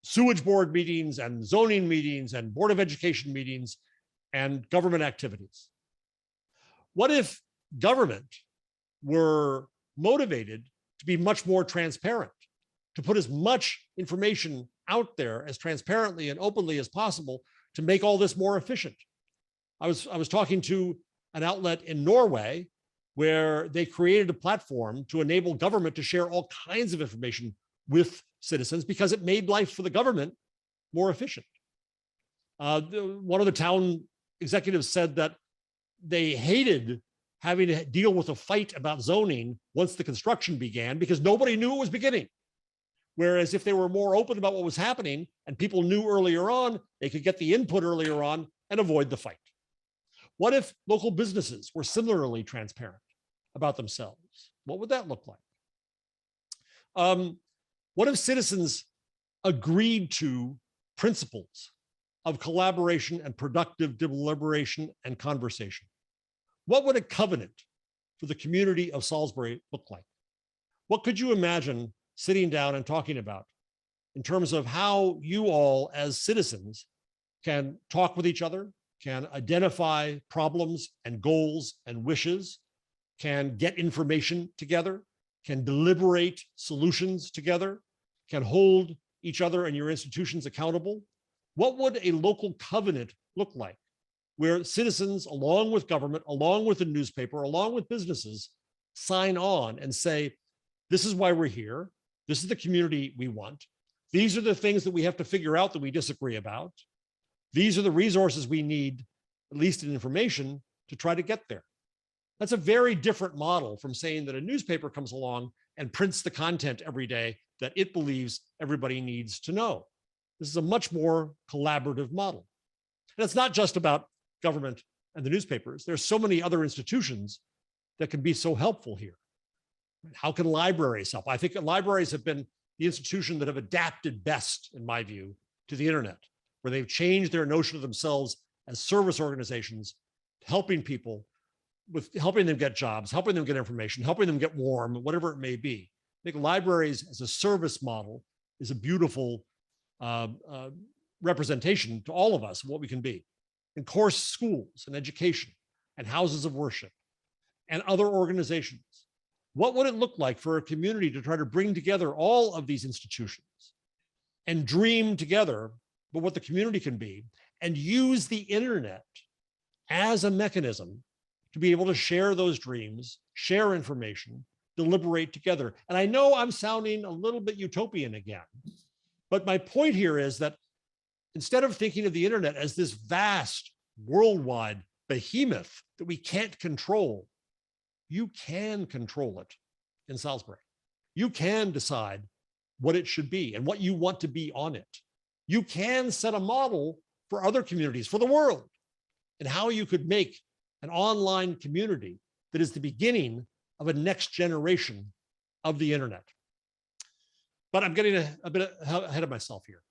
sewage board meetings and zoning meetings and Board of Education meetings and government activities? What if government were motivated to be much more transparent, to put as much information out there as transparently and openly as possible to make all this more efficient? I was talking to an outlet in Norway where they created a platform to enable government to share all kinds of information with citizens because it made life for the government more efficient. One of the town executives said that they hated having to deal with a fight about zoning once the construction began because nobody knew it was beginning. Whereas if they were more open about what was happening and people knew earlier on, they could get the input earlier on and avoid the fight. What if local businesses were similarly transparent about themselves? What would that look like? What if citizens agreed to principles of collaboration and productive deliberation and conversation? What would a covenant for the community of Salisbury look like? What could you imagine sitting down and talking about in terms of how you all as citizens can talk with each other, can identify problems and goals and wishes, can get information together, can deliberate solutions together, can hold each other and your institutions accountable? What would a local covenant look like where citizens, along with government, along with the newspaper, along with businesses, sign on and say, this is why we're here. This is the community we want. These are the things that we have to figure out that we disagree about. These are the resources we need, at least in information, to try to get there. That's a very different model from saying that a newspaper comes along and prints the content every day that it believes everybody needs to know. This is a much more collaborative model. And it's not just about government and the newspapers. There's so many other institutions that can be so helpful here. How can libraries help? I think libraries have been the institution that have adapted best, in my view, to the internet, where they've changed their notion of themselves as service organizations, helping people with helping them get jobs, helping them get information, helping them get warm, whatever it may be. I think libraries as a service model is a beautiful representation to all of us of what we can be. And course schools and education and houses of worship and other organizations. What would it look like for a community to try to bring together all of these institutions and dream together about what the community can be and use the internet as a mechanism to be able to share those dreams, share information, deliberate together. And I know I'm sounding a little bit utopian again, but my point here is that instead of thinking of the internet as this vast worldwide behemoth that we can't control, you can control it in Salisbury. You can decide what it should be and what you want to be on it. You can set a model for other communities, for the world, and how you could make an online community that is the beginning of a next generation of the internet. But I'm getting a bit ahead of myself here.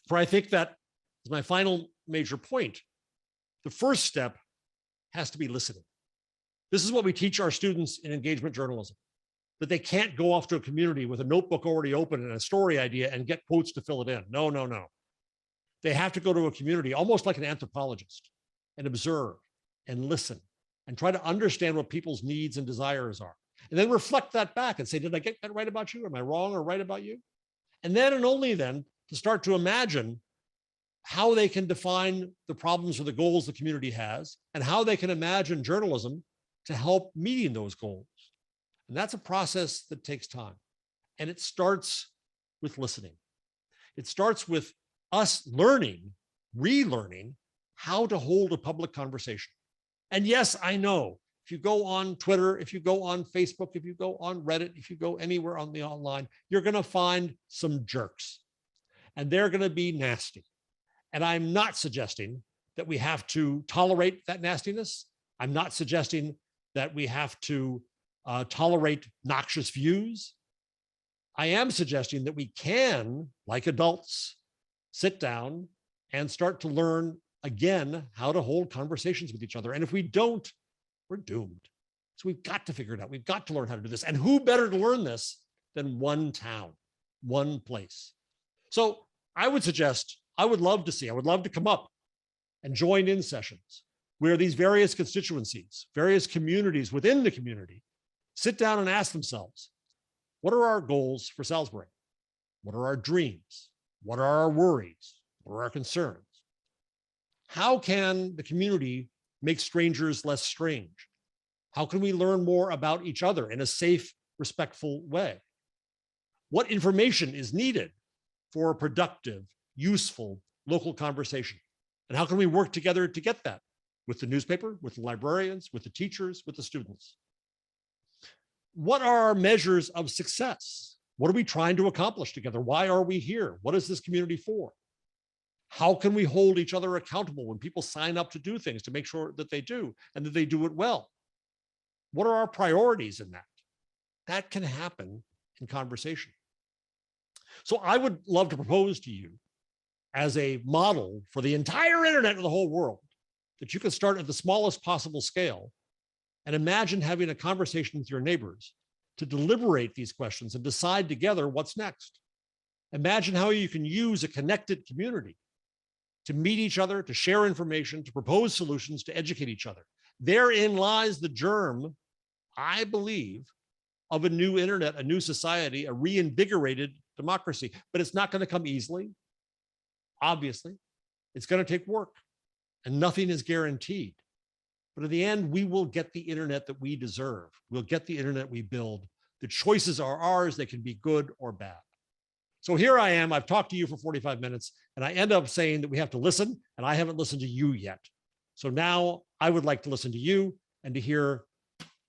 For I think that is my final major point. The first step has to be listening. This is what we teach our students in engagement journalism, that they can't go off to a community with a notebook already open and a story idea and get quotes to fill it in. No, no, no. They have to go to a community almost like an anthropologist and observe and listen and try to understand what people's needs and desires are. And then reflect that back and say, did I get that right about you? Am I wrong or right about you? And then and only then to start to imagine how they can define the problems or the goals the community has and how they can imagine journalism to help meeting those goals. And that's a process that takes time. And it starts with listening. It starts with us learning, relearning how to hold a public conversation. And yes, I know if you go on Twitter, if you go on Facebook, if you go on Reddit, if you go anywhere on the online, you're going to find some jerks and they're going to be nasty. And I'm not suggesting that we have to tolerate that nastiness. I'm not suggesting that we have to tolerate noxious views. I am suggesting that we can, like adults, sit down and start to learn again how to hold conversations with each other. And if we don't, we're doomed. So we've got to figure it out. We've got to learn how to do this. And who better to learn this than one town, one place? So I would suggest, I would love to come up and join in sessions where these various constituencies, various communities within the community, sit down and ask themselves, what are our goals for Salisbury? What are our dreams? What are our worries? What are our concerns? How can the community make strangers less strange? How can we learn more about each other in a safe, respectful way? What information is needed for a productive, useful local conversation? And how can we work together to get that with the newspaper, with the librarians, with the teachers, with the students? What are our measures of success? What are we trying to accomplish together? Why are we here? What is this community for? How can we hold each other accountable when people sign up to do things to make sure that they do and that they do it well? What are our priorities in that? That can happen in conversation. So I would love to propose to you as a model for the entire internet of the whole world that you can start at the smallest possible scale and imagine having a conversation with your neighbors to deliberate these questions and decide together what's next. Imagine how you can use a connected community to meet each other, to share information, to propose solutions, to educate each other. Therein lies the germ, I believe, of a new internet, a new society, a reinvigorated democracy. But it's not going to come easily. Obviously, it's going to take work and nothing is guaranteed. But in the end, we will get the internet that we deserve. We'll get the internet we build. The choices are ours. They can be good or bad. So here I am. I've talked to you for 45 minutes, and I end up saying that we have to listen, and I haven't listened to you yet. So now I would like to listen to you and to hear.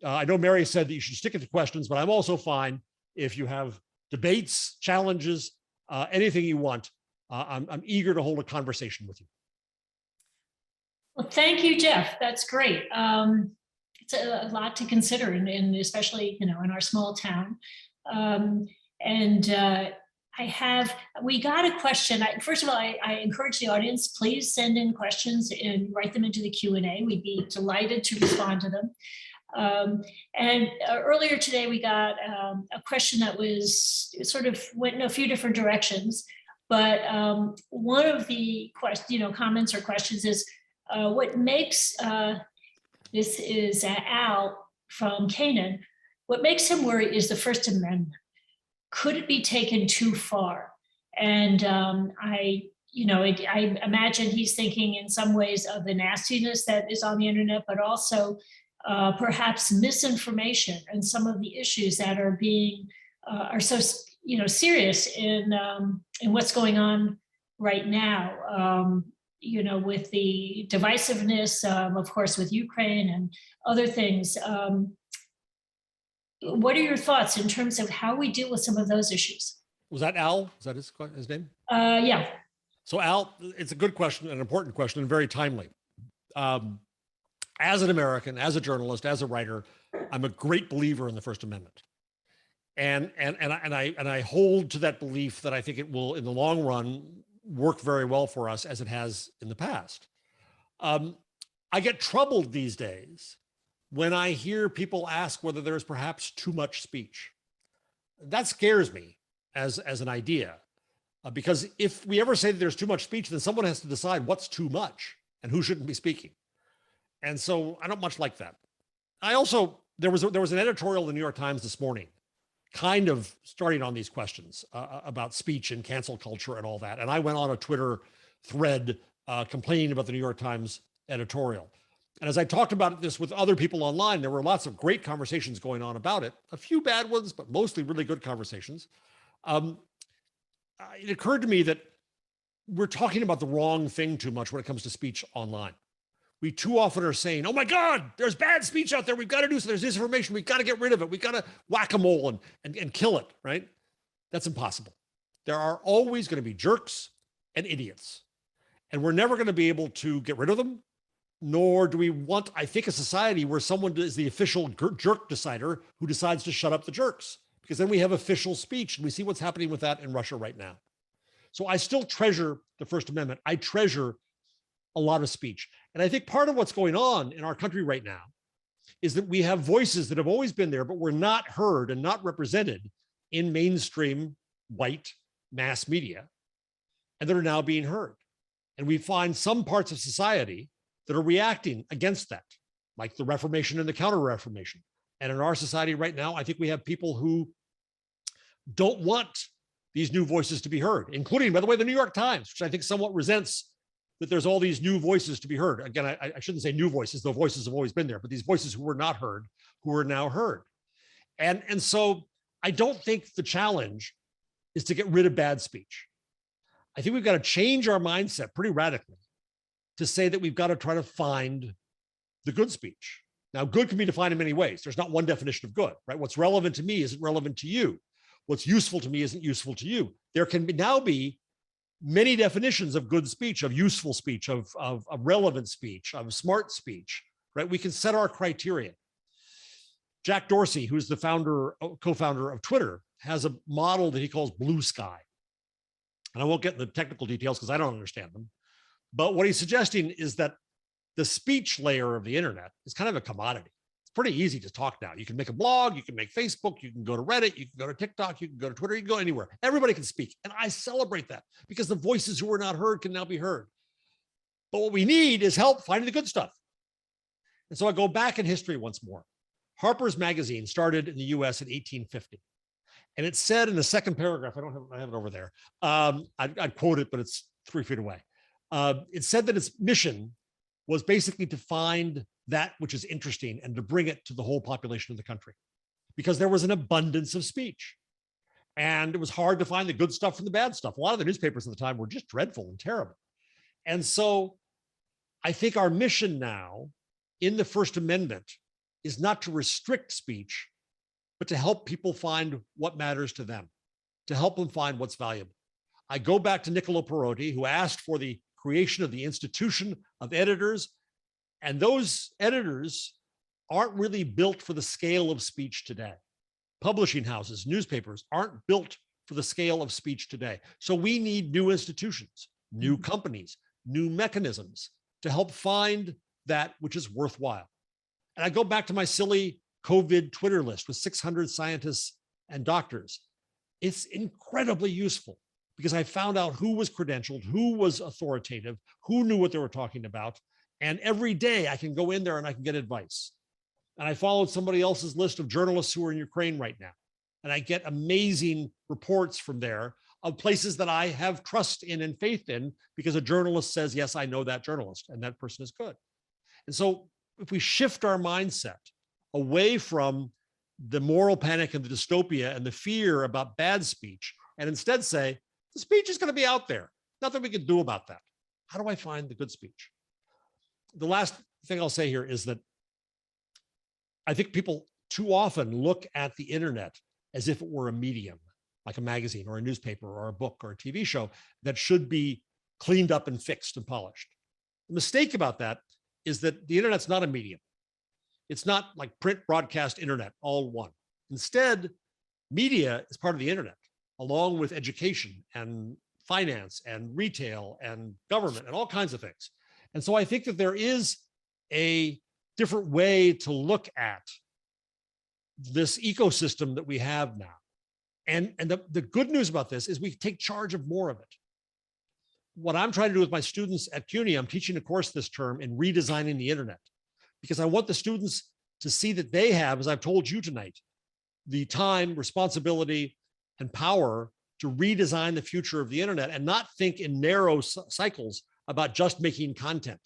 I know Mary said that you should stick to questions, but I'm also fine if you have debates, challenges, anything you want. I'm eager to hold a conversation with you. Well, thank you, Jeff. That's great. It's a lot to consider, and especially, in our small town. We got a question. First of all, I encourage the audience, please send in questions and write them into the Q&A. We'd be delighted to respond to them. Earlier today, we got a question that was sort of went in a few different directions. But one of the comments or questions is, what makes, this is Al from Canaan, what makes him worry is the First Amendment. Could it be taken too far? And I imagine he's thinking in some ways of the nastiness that is on the internet, but also perhaps misinformation and some of the issues that are being are so serious in what's going on right now. With the divisiveness, of course, with Ukraine and other things. What are your thoughts in terms of how we deal with some of those issues? Was that Al? Is that his name? Yeah. So Al, it's a good question, an important question, and very timely. As an American, as a journalist, as a writer, I'm a great believer in the First Amendment. And I hold to that belief that I think it will, in the long run, work very well for us as it has in the past. I get troubled these days when I hear people ask whether there's perhaps too much speech. That scares me as an idea, because if we ever say that there's too much speech, then someone has to decide what's too much and who shouldn't be speaking. And so I don't much like that. I also, there was an editorial in the New York Times this morning, kind of starting on these questions about speech and cancel culture and all that. And I went on a Twitter thread complaining about the New York Times editorial. And as I talked about this with other people online, there were lots of great conversations going on about it, a few bad ones, but mostly really good conversations. It occurred to me that we're talking about the wrong thing too much when it comes to speech online. We too often are saying, oh my God, there's bad speech out there. We've got to do so. There's disinformation. We've got to get rid of it. We've got to whack-a-mole and kill it, right? That's impossible. There are always going to be jerks and idiots. And we're never going to be able to get rid of them, nor do we want, I think, a society where someone is the official jerk decider who decides to shut up the jerks, because then we have official speech, and we see what's happening with that in Russia right now. So I still treasure the First Amendment. I treasure a lot of speech. And I think part of what's going on in our country right now is that we have voices that have always been there, but were not heard and not represented in mainstream white mass media, and that are now being heard. And we find some parts of society that are reacting against that, like the Reformation and the Counter-Reformation. And in our society right now, I think we have people who don't want these new voices to be heard, including, by the way, the New York Times, which I think somewhat resents that there's all these new voices to be heard. Again, I shouldn't say new voices, though voices have always been there, but these voices who were not heard, who are now heard. And so I don't think the challenge is to get rid of bad speech. I think we've got to change our mindset pretty radically to say that we've got to try to find the good speech. Now, good can be defined in many ways. There's not one definition of good, right? What's relevant to me isn't relevant to you. What's useful to me isn't useful to you. There can now be many definitions of good speech, of useful speech, of relevant speech, of smart speech, right? We can set our criteria. Jack Dorsey, who's the co-founder of Twitter, has a model that he calls Blue Sky. And I won't get into the technical details because I don't understand them. But what he's suggesting is that the speech layer of the internet is kind of a commodity. It's pretty easy to talk now. You can make a blog, you can make Facebook, you can go to Reddit, you can go to TikTok, you can go to Twitter, you can go anywhere. Everybody can speak. And I celebrate that because the voices who were not heard can now be heard. But what we need is help finding the good stuff. And so I go back in history once more. Harper's Magazine started in the US in 1850. And it said in the second paragraph, I have it over there. I'd quote it, but it's 3 feet away. It said that its mission was basically to find that which is interesting and to bring it to the whole population of the country, because there was an abundance of speech. And it was hard to find the good stuff from the bad stuff. A lot of the newspapers at the time were just dreadful and terrible. And so I think our mission now in the First Amendment is not to restrict speech, but to help people find what matters to them, to help them find what's valuable. I go back to Niccolo Perotti, who asked for the creation of the institution of editors. And those editors aren't really built for the scale of speech today. Publishing houses, newspapers aren't built for the scale of speech today. So we need new institutions, new companies, new mechanisms to help find that which is worthwhile. And I go back to my silly COVID Twitter list with 600 scientists and doctors. It's incredibly useful because I found out who was credentialed, who was authoritative, who knew what they were talking about. And every day I can go in there and I can get advice. And I followed somebody else's list of journalists who are in Ukraine right now. And I get amazing reports from there of places that I have trust in and faith in, because a journalist says, yes, I know that journalist, and that person is good. And so if we shift our mindset away from the moral panic and the dystopia and the fear about bad speech, and instead say, the speech is going to be out there. Nothing we can do about that. How do I find the good speech? The last thing I'll say here is that I think people too often look at the internet as if it were a medium, like a magazine or a newspaper or a book or a TV show that should be cleaned up and fixed and polished. The mistake about that is that the internet's not a medium. It's not like print, broadcast, internet, all one. Instead, media is part of the internet, along with education and finance and retail and government and all kinds of things. And so I think that there is a different way to look at this ecosystem that we have now. And the good news about this is we take charge of more of it. What I'm trying to do with my students at CUNY, I'm teaching a course this term in redesigning the internet, because I want the students to see that they have, as I've told you tonight, the time, responsibility, and power to redesign the future of the internet and not think in narrow cycles about just making content,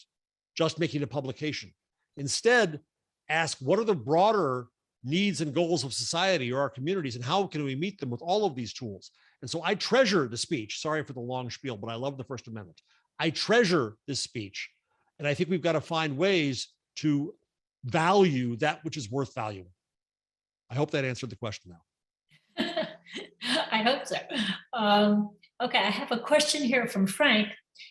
just making a publication. Instead, ask what are the broader needs and goals of society or our communities, and how can we meet them with all of these tools? And so I treasure the speech. Sorry for the long spiel, but I love the First Amendment. I treasure this speech. And I think we've got to find ways to value that which is worth valuing. I hope that answered the question now. I hope so. Okay, I have a question here from Frank.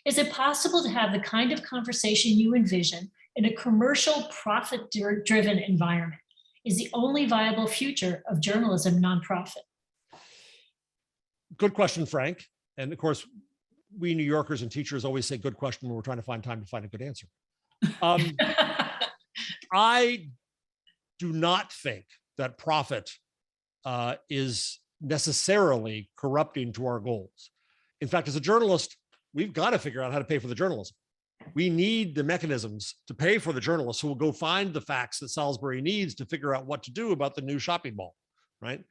Is it possible to have the kind of conversation you envision in a commercial, profit-driven environment? Is the only viable future of journalism nonprofit? Good question, Frank. And of course, we New Yorkers and teachers always say good question when we're trying to find time to find a good answer. I do not think that profit is necessarily corrupting to our goals. In fact, as a journalist, we've got to figure out how to pay for the journalism. We need the mechanisms to pay for the journalists who will go find the facts that Salisbury needs to figure out what to do about the new shopping mall, right?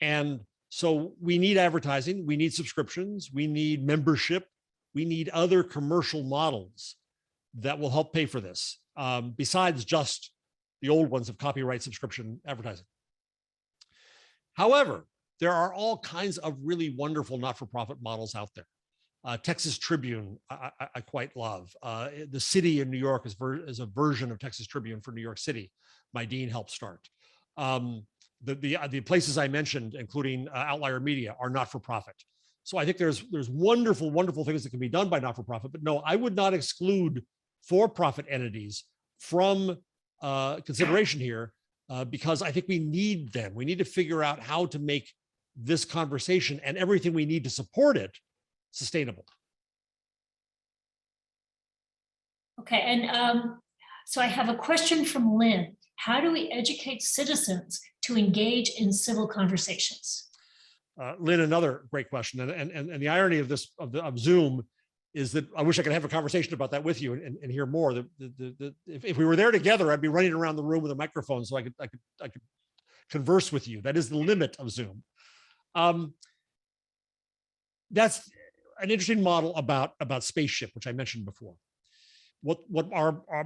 And so we need advertising, we need subscriptions, we need membership, we need other commercial models that will help pay for this, besides just the old ones of copyright subscription advertising. However, there are all kinds of really wonderful not-for-profit models out there. Texas Tribune, I quite love. The city in New York is a version of Texas Tribune for New York City. My dean helped start. The places I mentioned, including Outlier Media, are not-for-profit. So I think there's wonderful, wonderful things that can be done by not-for-profit. But no, I would not exclude for-profit entities from consideration here, because I think we need them. We need to figure out how to make this conversation and everything we need to support it sustainable. Okay, and so I have a question from Lynn. How do we educate citizens to engage in civil conversations? Lynn, another great question. And the irony of this, of Zoom, is that I wish I could have a conversation about that with you and hear more. If we were there together, I'd be running around the room with a microphone so I could converse with you. That is the limit of Zoom. That's an interesting model about Spaceship, which I mentioned before. What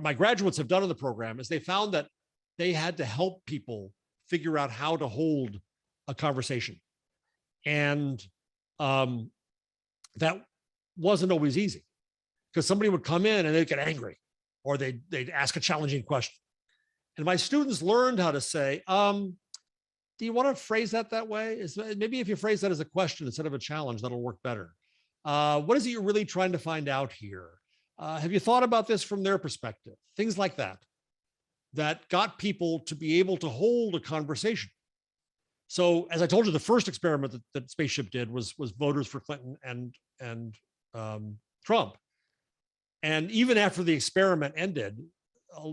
my graduates have done in the program is they found that they had to help people figure out how to hold a conversation. And that wasn't always easy, because somebody would come in and they'd get angry, or they'd ask a challenging question. And my students learned how to say, do you want to phrase that way? Maybe if you phrase that as a question instead of a challenge, that'll work better. What is it you're really trying to find out here? Have you thought about this from their perspective? Things like that got people to be able to hold a conversation. So as I told you, the first experiment that Spaceship did was voters for Clinton and Trump. And even after the experiment ended,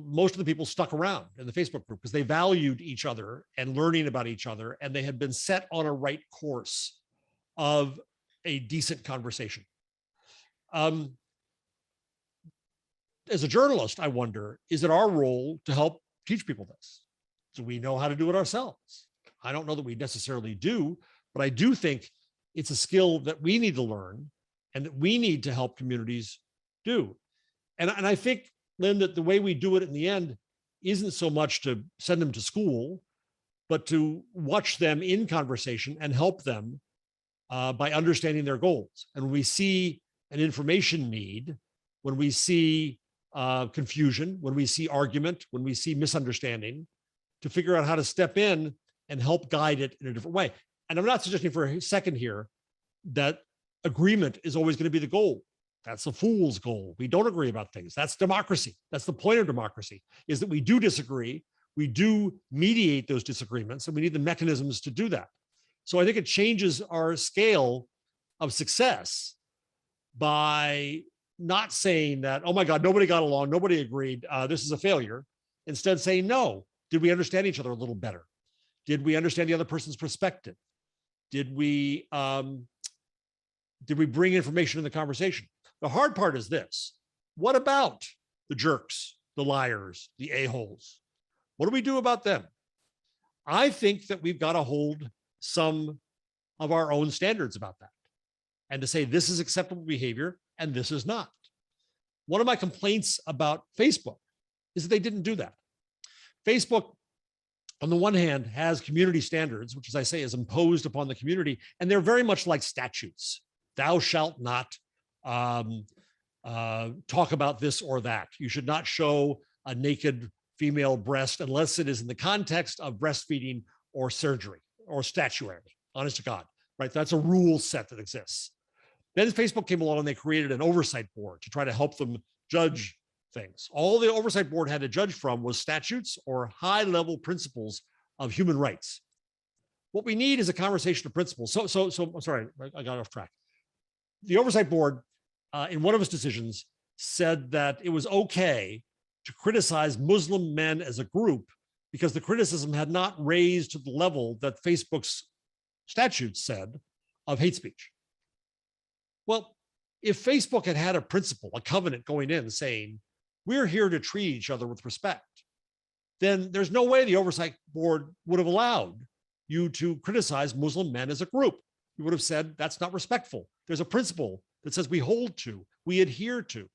most of the people stuck around in the Facebook group because they valued each other and learning about each other, and they had been set on a right course of a decent conversation. As a journalist, I wonder, is it our role to help teach people this? Do we know how to do it ourselves? I don't know that we necessarily do, but I do think It's a skill that we need to learn and that we need to help communities do. And I think, Lynn, that the way we do it in the end isn't so much to send them to school, but to watch them in conversation and help them by understanding their goals. And when we see an information need, when we see confusion, when we see argument, when we see misunderstanding, to figure out how to step in and help guide it in a different way. And I'm not suggesting for a second here that agreement is always going to be the goal. That's a fool's goal. We don't agree about things. That's democracy. That's the point of democracy, is that we do disagree. We do mediate those disagreements, and we need the mechanisms to do that. So I think it changes our scale of success by not saying that, oh my God, nobody got along, nobody agreed, this is a failure. Instead saying, no, did we understand each other a little better? Did we understand the other person's perspective? Did we bring information in the conversation? The hard part is this. What about the jerks, the liars, the a-holes? What do we do about them? I think that we've got to hold some of our own standards about that and to say this is acceptable behavior and this is not. One of my complaints about Facebook is that they didn't do that. Facebook, on the one hand, has community standards, which, as I say, is imposed upon the community, and they're very much like statutes. Thou shalt not talk about this or that. You should not show a naked female breast unless it is in the context of breastfeeding or surgery or statuary, honest to God, right? That's a rule set that exists. Then Facebook came along and they created an oversight board to try to help them judge things. All the oversight board had to judge from was statutes or high-level principles of human rights. What we need is a conversation of principles. So I'm sorry, I got off track. The oversight board, in one of its decisions, said that it was okay to criticize Muslim men as a group because the criticism had not raised to the level that Facebook's statutes said of hate speech. Well, if Facebook had had a principle, a covenant going in saying, we're here to treat each other with respect, then there's no way the oversight board would have allowed you to criticize Muslim men as a group. You would have said, that's not respectful. There's a principle that says we hold to, we adhere to.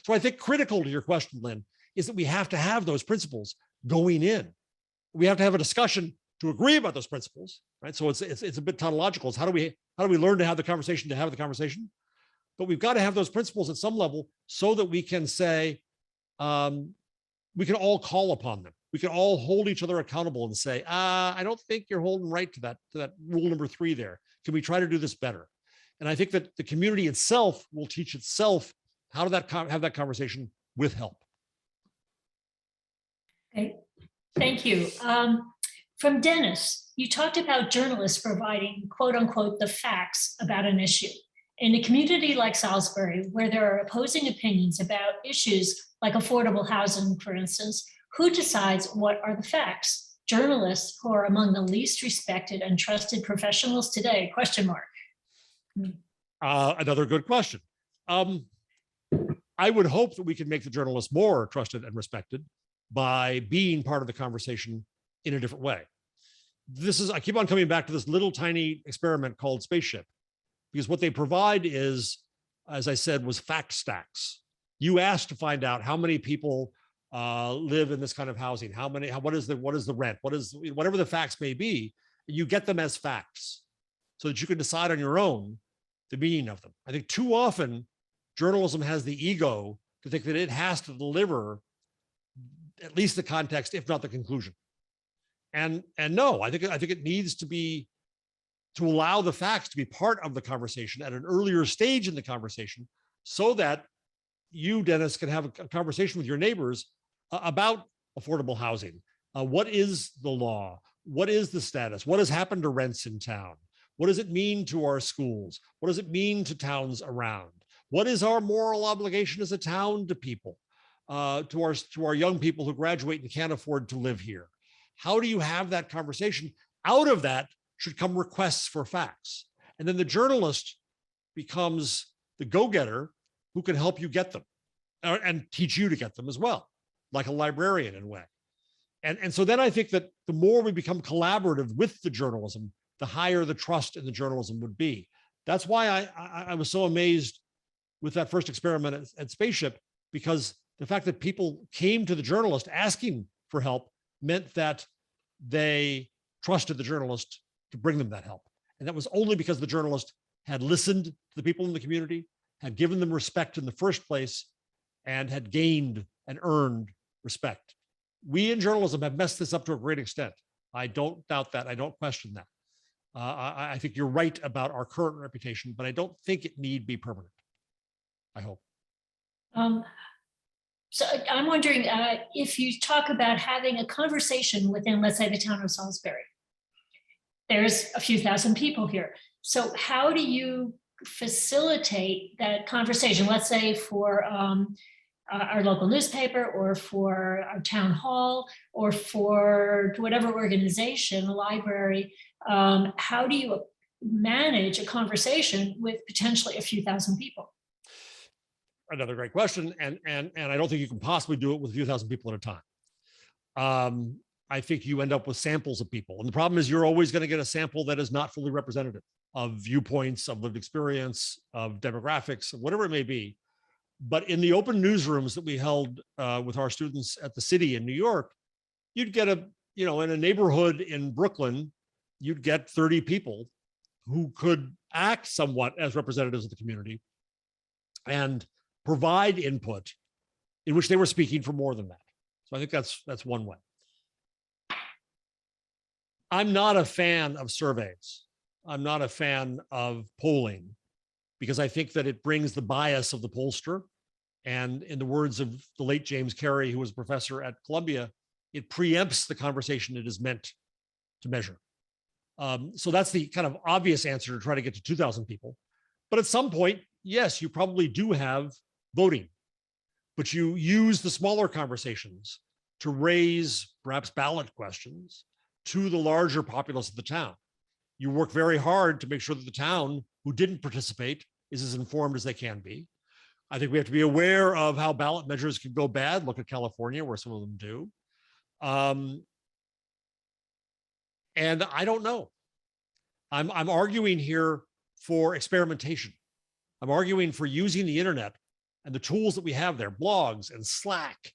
So I think critical to your question, Lynn, is that we have to have those principles going in. We have to have a discussion to agree about those principles, right? So it's a bit tautological. It's how do we learn to have the conversation? But we've got to have those principles at some level so that we can say, we can all call upon them. We can all hold each other accountable and say, I don't think you're holding right to that rule number 3 there. Can we try to do this better? And I think that the community itself will teach itself how to have that conversation with help. Okay, thank you. From Dennis, you talked about journalists providing, quote unquote, the facts about an issue. In a community like Salisbury, where there are opposing opinions about issues like affordable housing, for instance, who decides what are the facts? Journalists, who are among the least respected and trusted professionals today, question mark. Another good question. I would hope that we can make the journalists more trusted and respected by being part of the conversation in a different way. I keep on coming back to this little tiny experiment called Spaceship, because what they provide is, as I said, was fact stacks. You asked to find out how many people live in this kind of housing, what is the rent, whatever the facts may be, you get them as facts so that you can decide on your own the meaning of them. I think too often journalism has the ego to think that it has to deliver at least the context, if not the conclusion. And no, I think it needs to allow the facts to be part of the conversation at an earlier stage in the conversation, so that you, Dennis, can have a conversation with your neighbors about affordable housing. What is the law? What is the status? What has happened to rents in town? What does it mean to our schools? What does it mean to towns around? What is our moral obligation as a town to people, to our young people who graduate and can't afford to live here? How do you have that conversation? Out of that should come requests for facts. And then the journalist becomes the go-getter who can help you get them and teach you to get them as well, like a librarian in a way. And so then I think that the more we become collaborative with the journalism, the higher the trust in the journalism would be. That's why I was so amazed with that first experiment at Spaceship, because the fact that people came to the journalist asking for help meant that they trusted the journalist to bring them that help. And that was only because the journalist had listened to the people in the community, had given them respect in the first place, and had gained and earned respect. We in journalism have messed this up to a great extent. I don't doubt that. I don't question that. I think you're right about our current reputation, but I don't think it need be permanent. I hope. So I'm wondering if you talk about having a conversation within, let's say, the town of Salisbury. There's a few thousand people here. So how do you facilitate that conversation, let's say for our local newspaper or for our town hall or for whatever organization, a library? How do you manage a conversation with potentially a few thousand people? Another great question. And I don't think you can possibly do it with a few thousand people at a time. I think you end up with samples of people. And the problem is you're always going to get a sample that is not fully representative of viewpoints, of lived experience, of demographics, of whatever it may be. But in the open newsrooms that we held with our students at the city in New York, you'd get in a neighborhood in Brooklyn, you'd get 30 people who could act somewhat as representatives of the community and provide input in which they were speaking for more than that. So I think that's one way. I'm not a fan of surveys. I'm not a fan of polling because I think that it brings the bias of the pollster. And in the words of the late James Carey, who was a professor at Columbia, it preempts the conversation it is meant to measure. So that's the kind of obvious answer to try to get to 2,000 people. But at some point, yes, you probably do have voting, but you use the smaller conversations to raise perhaps ballot questions to the larger populace of the town. You work very hard to make sure that the town who didn't participate is as informed as they can be. I think we have to be aware of how ballot measures can go bad. Look at California, where some of them do. And I don't know. I'm arguing here for experimentation. I'm arguing for using the internet and the tools that we have there, blogs and Slack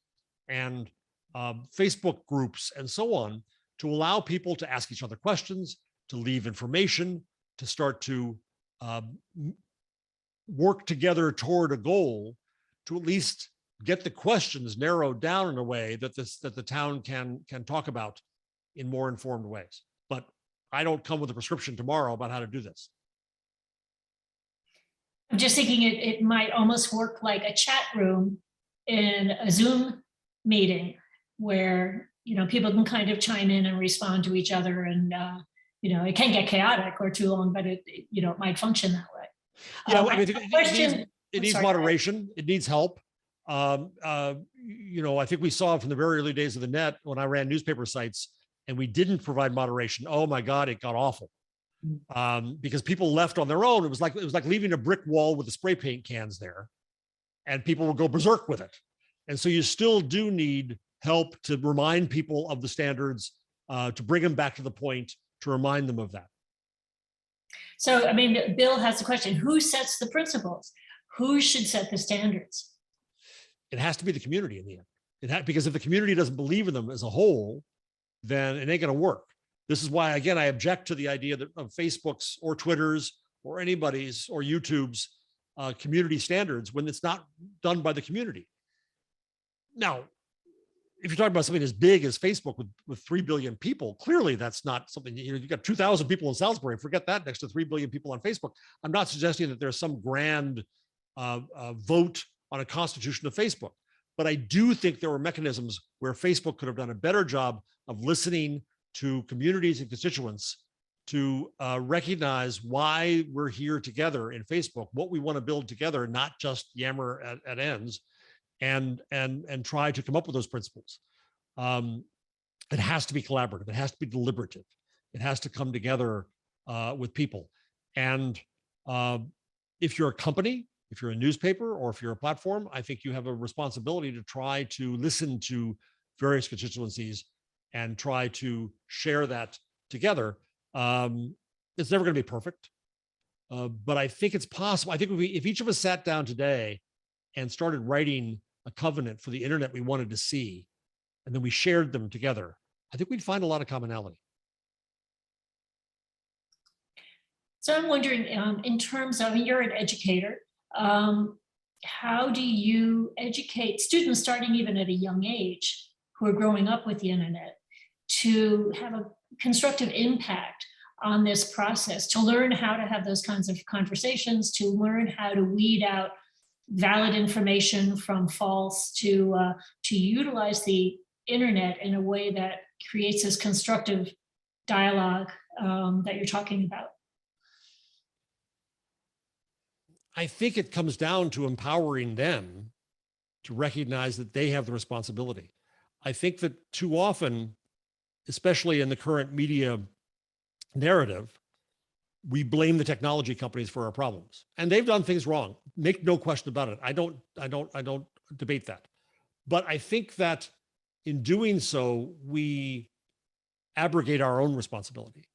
and Facebook groups and so on, to allow people to ask each other questions, to leave information, to start to work together toward a goal, to at least get the questions narrowed down in a way that the town can talk about in more informed ways. But I don't come with a prescription tomorrow about how to do this. I'm just thinking it might almost work like a chat room in a Zoom meeting where people can kind of chime in and respond to each other, and it can get chaotic or too long, but it might function that way. Yeah, I mean, it needs moderation. It needs help. I think we saw from the very early days of the net when I ran newspaper sites and we didn't provide moderation. Oh my God, it got awful. Because people left on their own. It was like leaving a brick wall with the spray paint cans there, and people will go berserk with it. And so you still do need help to remind people of the standards, to bring them back to the point, to remind them of that. So, I mean, Bill has a question: who sets the principles? Who should set the standards? It has to be the community in the end. Because if the community doesn't believe in them as a whole, then it ain't going to work. This is why, again, I object to the idea of Facebook's or Twitter's or anybody's or YouTube's community standards when it's not done by the community. Now, if you're talking about something as big as Facebook with 3 billion people, clearly that's not something, you got 2,000 people in Salisbury, forget that, next to 3 billion people on Facebook. I'm not suggesting that there's some grand vote on a constitution of Facebook, but I do think there were mechanisms where Facebook could have done a better job of listening to communities and constituents to recognize why we're here together in Facebook, what we want to build together, not just yammer at ends, and try to come up with those principles. It has to be collaborative. It has to be deliberative. It has to come together with people. And if you're a company, if you're a newspaper, or if you're a platform, I think you have a responsibility to try to listen to various constituencies and try to share that together. It's never going to be perfect. But I think it's possible. I think if each of us sat down today and started writing a covenant for the internet we wanted to see, and then we shared them together, I think we'd find a lot of commonality. So I'm wondering, in terms of, you're an educator, how do you educate students starting even at a young age who are growing up with the internet to have a constructive impact on this process, to learn how to have those kinds of conversations, to learn how to weed out valid information from false, to utilize the internet in a way that creates this constructive dialogue that you're talking about? I think it comes down to empowering them to recognize that they have the responsibility. I think that too often, especially in the current media narrative, we blame the technology companies for our problems, and they've done things wrong. Make no question about it. I don't debate that. But I think that in doing so, we abrogate our own responsibility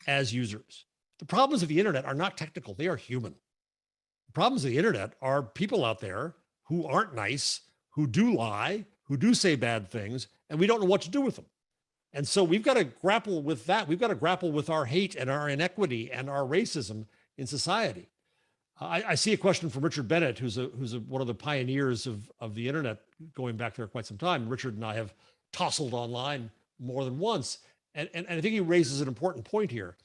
as users. The problems of the internet are not technical, they are human. The problems of the internet are people out there who aren't nice, who do lie, who do say bad things, and we don't know what to do with them. And so we've got to grapple with that. We've got to grapple with our hate and our inequity and our racism in society. I see a question from Richard Bennett, who's one of the pioneers of the internet, going back there quite some time. Richard and I have tussled online more than once. And I think he raises an important point here,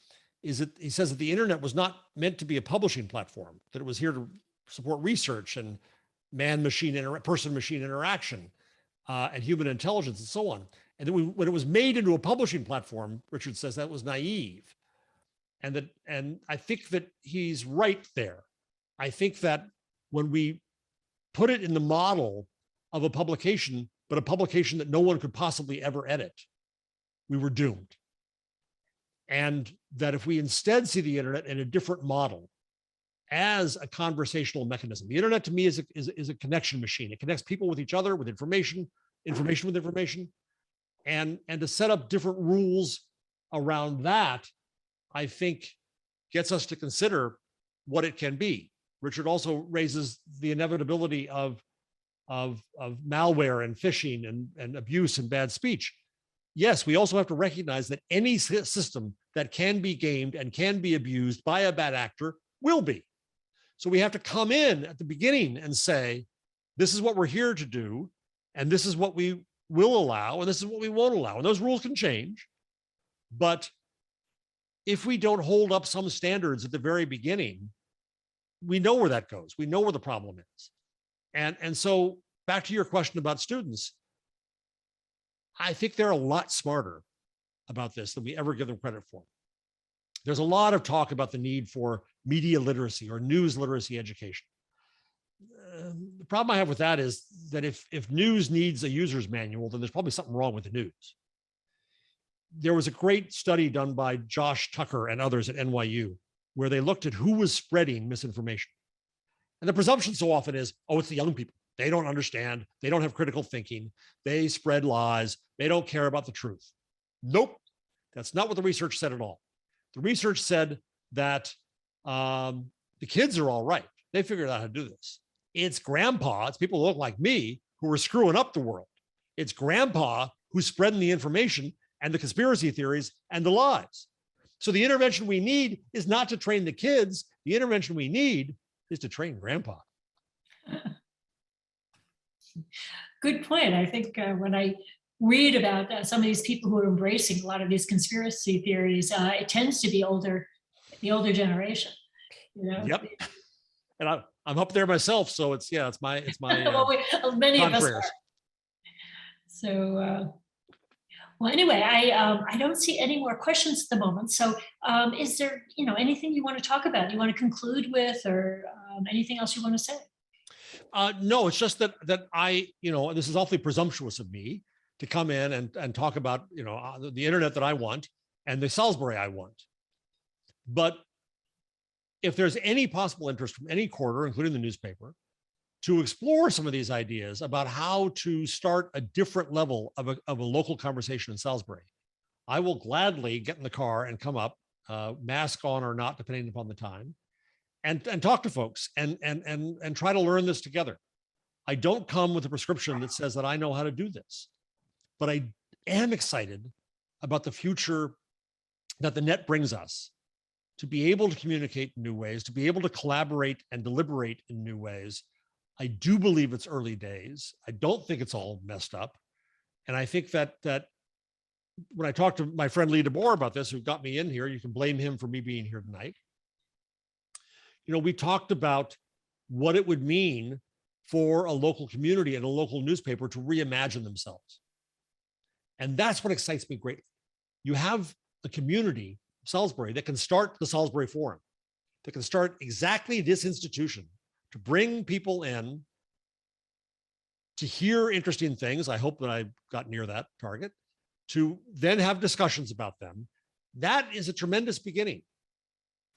is that he says that the internet was not meant to be a publishing platform, that it was here to support research and person-machine interaction and human intelligence and so on. And then when it was made into a publishing platform, Richard says that was naive. And I think that he's right there. I think that when we put it in the model of a publication, but a publication that no one could possibly ever edit, we were doomed. And that if we instead see the internet in a different model as a conversational mechanism, the internet to me is a connection machine. It connects people with each other, with information with information, and to set up different rules around that, I think gets us to consider what it can be. Richard also raises the inevitability of malware and phishing and abuse and bad speech. Yes, we also have to recognize that any system that can be gamed and can be abused by a bad actor will be. So we have to come in at the beginning and say, this is what we're here to do, and this is what we will allow, and this is what we won't allow. And those rules can change. But if we don't hold up some standards at the very beginning, we know where that goes. We know where the problem is. And so back to your question about students, I think they're a lot smarter about this than we ever give them credit for. There's a lot of talk about the need for media literacy or news literacy education. The problem I have with that is that if news needs a user's manual, then there's probably something wrong with the news. There was a great study done by Josh Tucker and others at NYU where they looked at who was spreading misinformation. And the presumption so often is, oh, it's the young people. They don't understand. They don't have critical thinking. They spread lies. They don't care about the truth. Nope. That's not what the research said at all. The research said that the kids are all right. They figured out how to do this. It's grandpa, it's people who look like me who are screwing up the world. It's grandpa who's spreading the information and the conspiracy theories and the lies. So the intervention we need is not to train the kids. The intervention we need is to train grandpa. Good point. I think when I read about some of these people who are embracing a lot of these conspiracy theories, it tends to be the older generation. You know? Yep. And I'm up there myself, so it's my well, many of us are. So well, anyway, I don't see any more questions at the moment. So is there anything you want to talk about? You want to conclude with, or anything else you want to say? No, it's just that I, this is awfully presumptuous of me to come in and talk about, the internet that I want and the Salisbury I want. But if there's any possible interest from any quarter, including the newspaper, to explore some of these ideas about how to start a different level of a local conversation in Salisbury, I will gladly get in the car and come up, mask on or not, depending upon the time, and talk to folks and try to learn this together. I don't come with a prescription that says that I know how to do this, but I am excited about the future that the net brings us, to be able to communicate in new ways, to be able to collaborate and deliberate in new ways. I do believe it's early days. I don't think it's all messed up. And I think that when I talked to my friend Lee DeBoer about this, who got me in here, you can blame him for me being here tonight. You know, we talked about what it would mean for a local community and a local newspaper to reimagine themselves. And that's what excites me greatly. You have a community, Salisbury, that can start the Salisbury Forum, that can start exactly this institution to bring people in to hear interesting things. I hope that I got near that target, to then have discussions about them. That is a tremendous beginning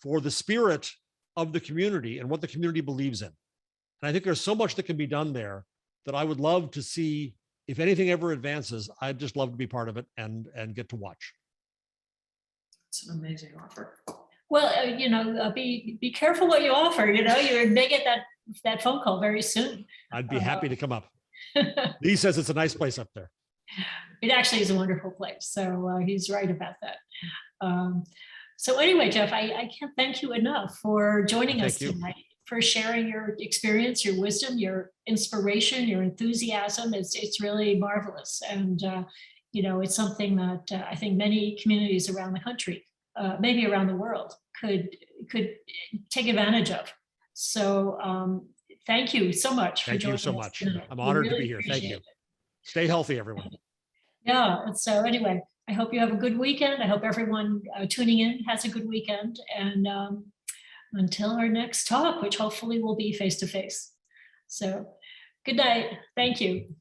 for the spirit of the community and what the community believes in. And I think there's so much that can be done there that I would love to see. If anything ever advances, I'd just love to be part of it and get to watch. It's an amazing offer. Well, you know, be careful what you offer. You know, you may get that phone call very soon. I'd be happy to come up. Lee says it's a nice place up there. It actually is a wonderful place. So he's right about that. So anyway, Jeff, I can't thank you enough for joining us tonight, for sharing your experience, your wisdom, your inspiration, your enthusiasm. It's really marvelous. And, you know, it's something that I think many communities around the country, maybe around the world, could take advantage of. So thank you so much for joining us. Thank you so much. I'm honored to be here. Thank you. Stay healthy, everyone. Yeah. And so anyway, I hope you have a good weekend. I hope everyone tuning in has a good weekend. And until our next talk, which hopefully will be face-to-face. So good night. Thank you.